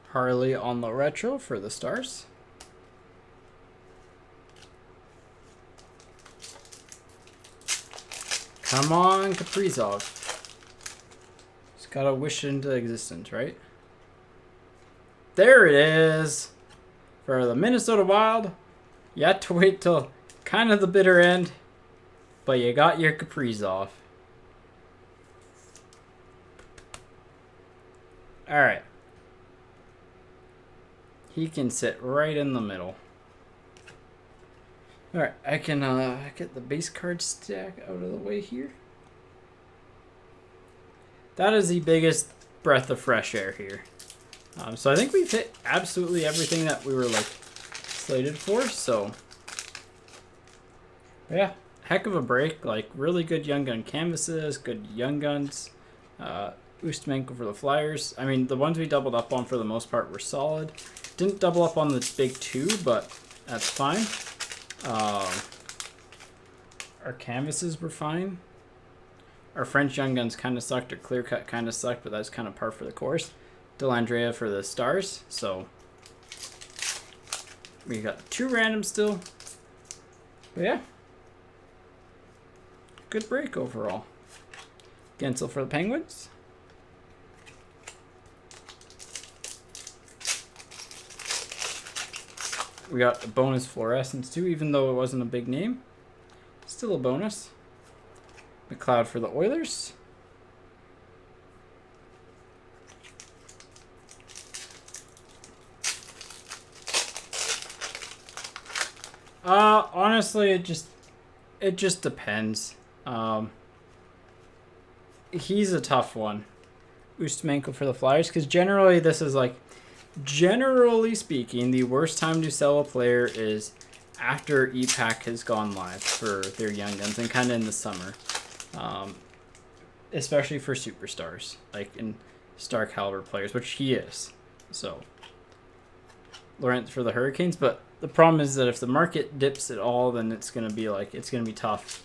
Harley on the retro for the Stars. Come on, Kaprizov. Just gotta wish it into existence, right? There it is! For the Minnesota Wild. You had to wait till kind of the bitter end, but you got your Kaprizov. Alright. He can sit right in the middle. Alright, I can get the base card stack out of the way here. That is the biggest breath of fresh air here. So I think we've hit absolutely everything that we were like slated for. So yeah, heck of a break. Like really good young gun canvases, good young guns. Ustmenko for the Flyers. I mean, the ones we doubled up on for the most part were solid. Didn't double up on the big two, but that's fine. Our canvases were fine. Our French young guns kind of sucked. Our clear cut kind of sucked, but that's kind of par for the course. Delandrea for the Stars. So we got 2 randoms still. But yeah, good break overall. Gensel for the Penguins. We got a bonus fluorescence too, even though it wasn't a big name. Still a bonus. McLeod for the Oilers. Honestly, it just depends. He's a tough one. Ustmenko for the Flyers, because generally this is like, generally speaking, the worst time to sell a player is after EPAC has gone live for their young guns and kind of in the summer. Especially for superstars, like in star caliber players, which he is. So, Laurent for the Hurricanes, but the problem is that if the market dips at all, then it's gonna be tough.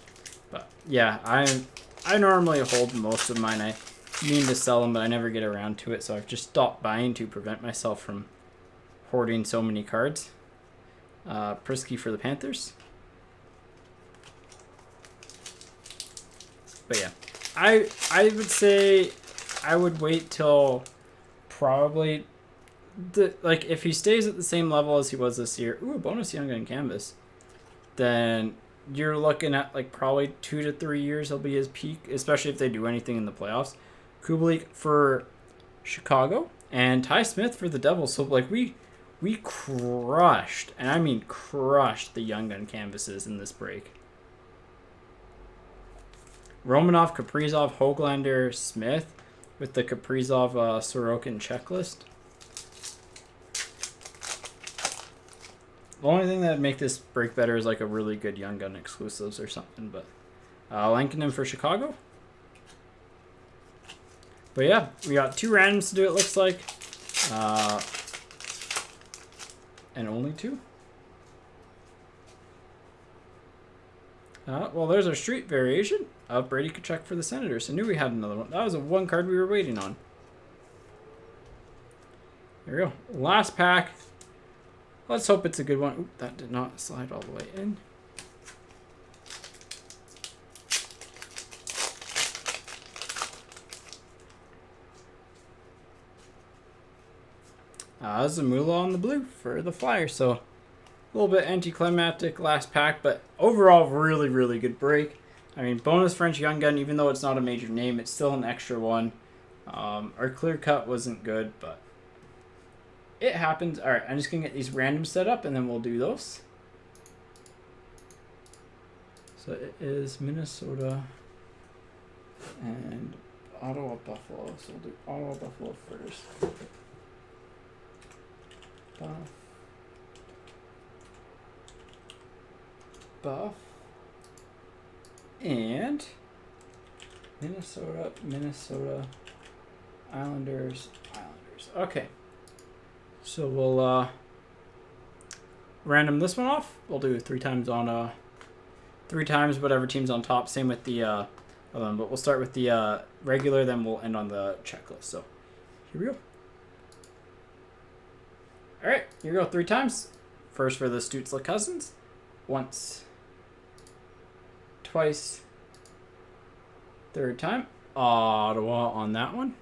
But yeah, I normally hold most of mine. I mean to sell them, but I never get around to it, so I've just stopped buying to prevent myself from hoarding so many cards. Prisky for the Panthers. But yeah, I would say I would wait till probably if he stays at the same level as he was this year. Ooh, a bonus young gun canvas. Then you're looking at like probably 2 to 3 years he'll be his peak, especially if they do anything in the playoffs. Kubalik for Chicago and Ty Smith for the Devils. So like we crushed, and I mean crushed, the young gun canvases in this break. Romanov, Kaprizov, Hoglander, Smith with the Kaprizov Sorokin checklist. The only thing that would make this break better is like a really good Young Gun exclusives or something. But Lankinen for Chicago. But yeah, we got 2 randoms to do, it looks like. And only 2. Well, there's our street variation of Brady Tkachuk for the Senators. I knew we had another one. That was a 1 card we were waiting on. There we go. Last pack. Let's hope it's a good one. Oop, that did not slide all the way in. Zamula on the blue for the Flyers. So a little bit anticlimactic last pack, but overall really, really good break. I mean, bonus French Young Gun, even though it's not a major name, it's still an extra one. Our clear cut wasn't good, but it happens. All right, I'm just going to get these random set up, and then we'll do those. So it is Minnesota and Ottawa Buffalo. So we'll do Ottawa Buffalo first. Buff. And Minnesota, Islanders. Okay. So we'll random this one off. We'll do 3 times on 3 times whatever team's on top. Same with the other one, but we'll start with the regular, then we'll end on the checklist. So here we go. All right, here we go. 3 times. First for the Stützle Cousins. Once. Twice. 3rd time. Ottawa on that one.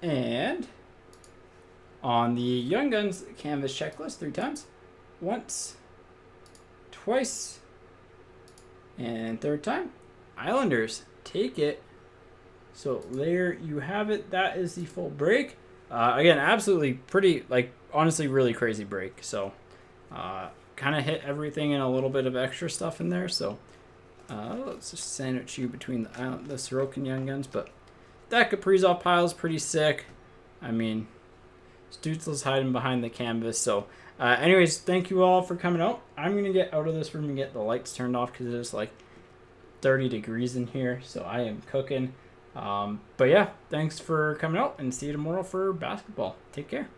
And on the Young Guns canvas checklist, 3 times. Once. Twice. And 3rd time. Islanders. Take it. So there you have it. That is the full break. Again, absolutely pretty, like, honestly, really crazy break. So, kind of hit everything and a little bit of extra stuff in there. So, let's just sandwich you between the Sorokin Young Guns. But that Kaprizov pile is pretty sick. I mean, Stützle's hiding behind the canvas. So, anyways, thank you all for coming out. I'm going to get out of this room and get the lights turned off because it's like 30 degrees in here. So, I am cooking. But yeah, thanks for coming out and see you tomorrow for basketball. Take care.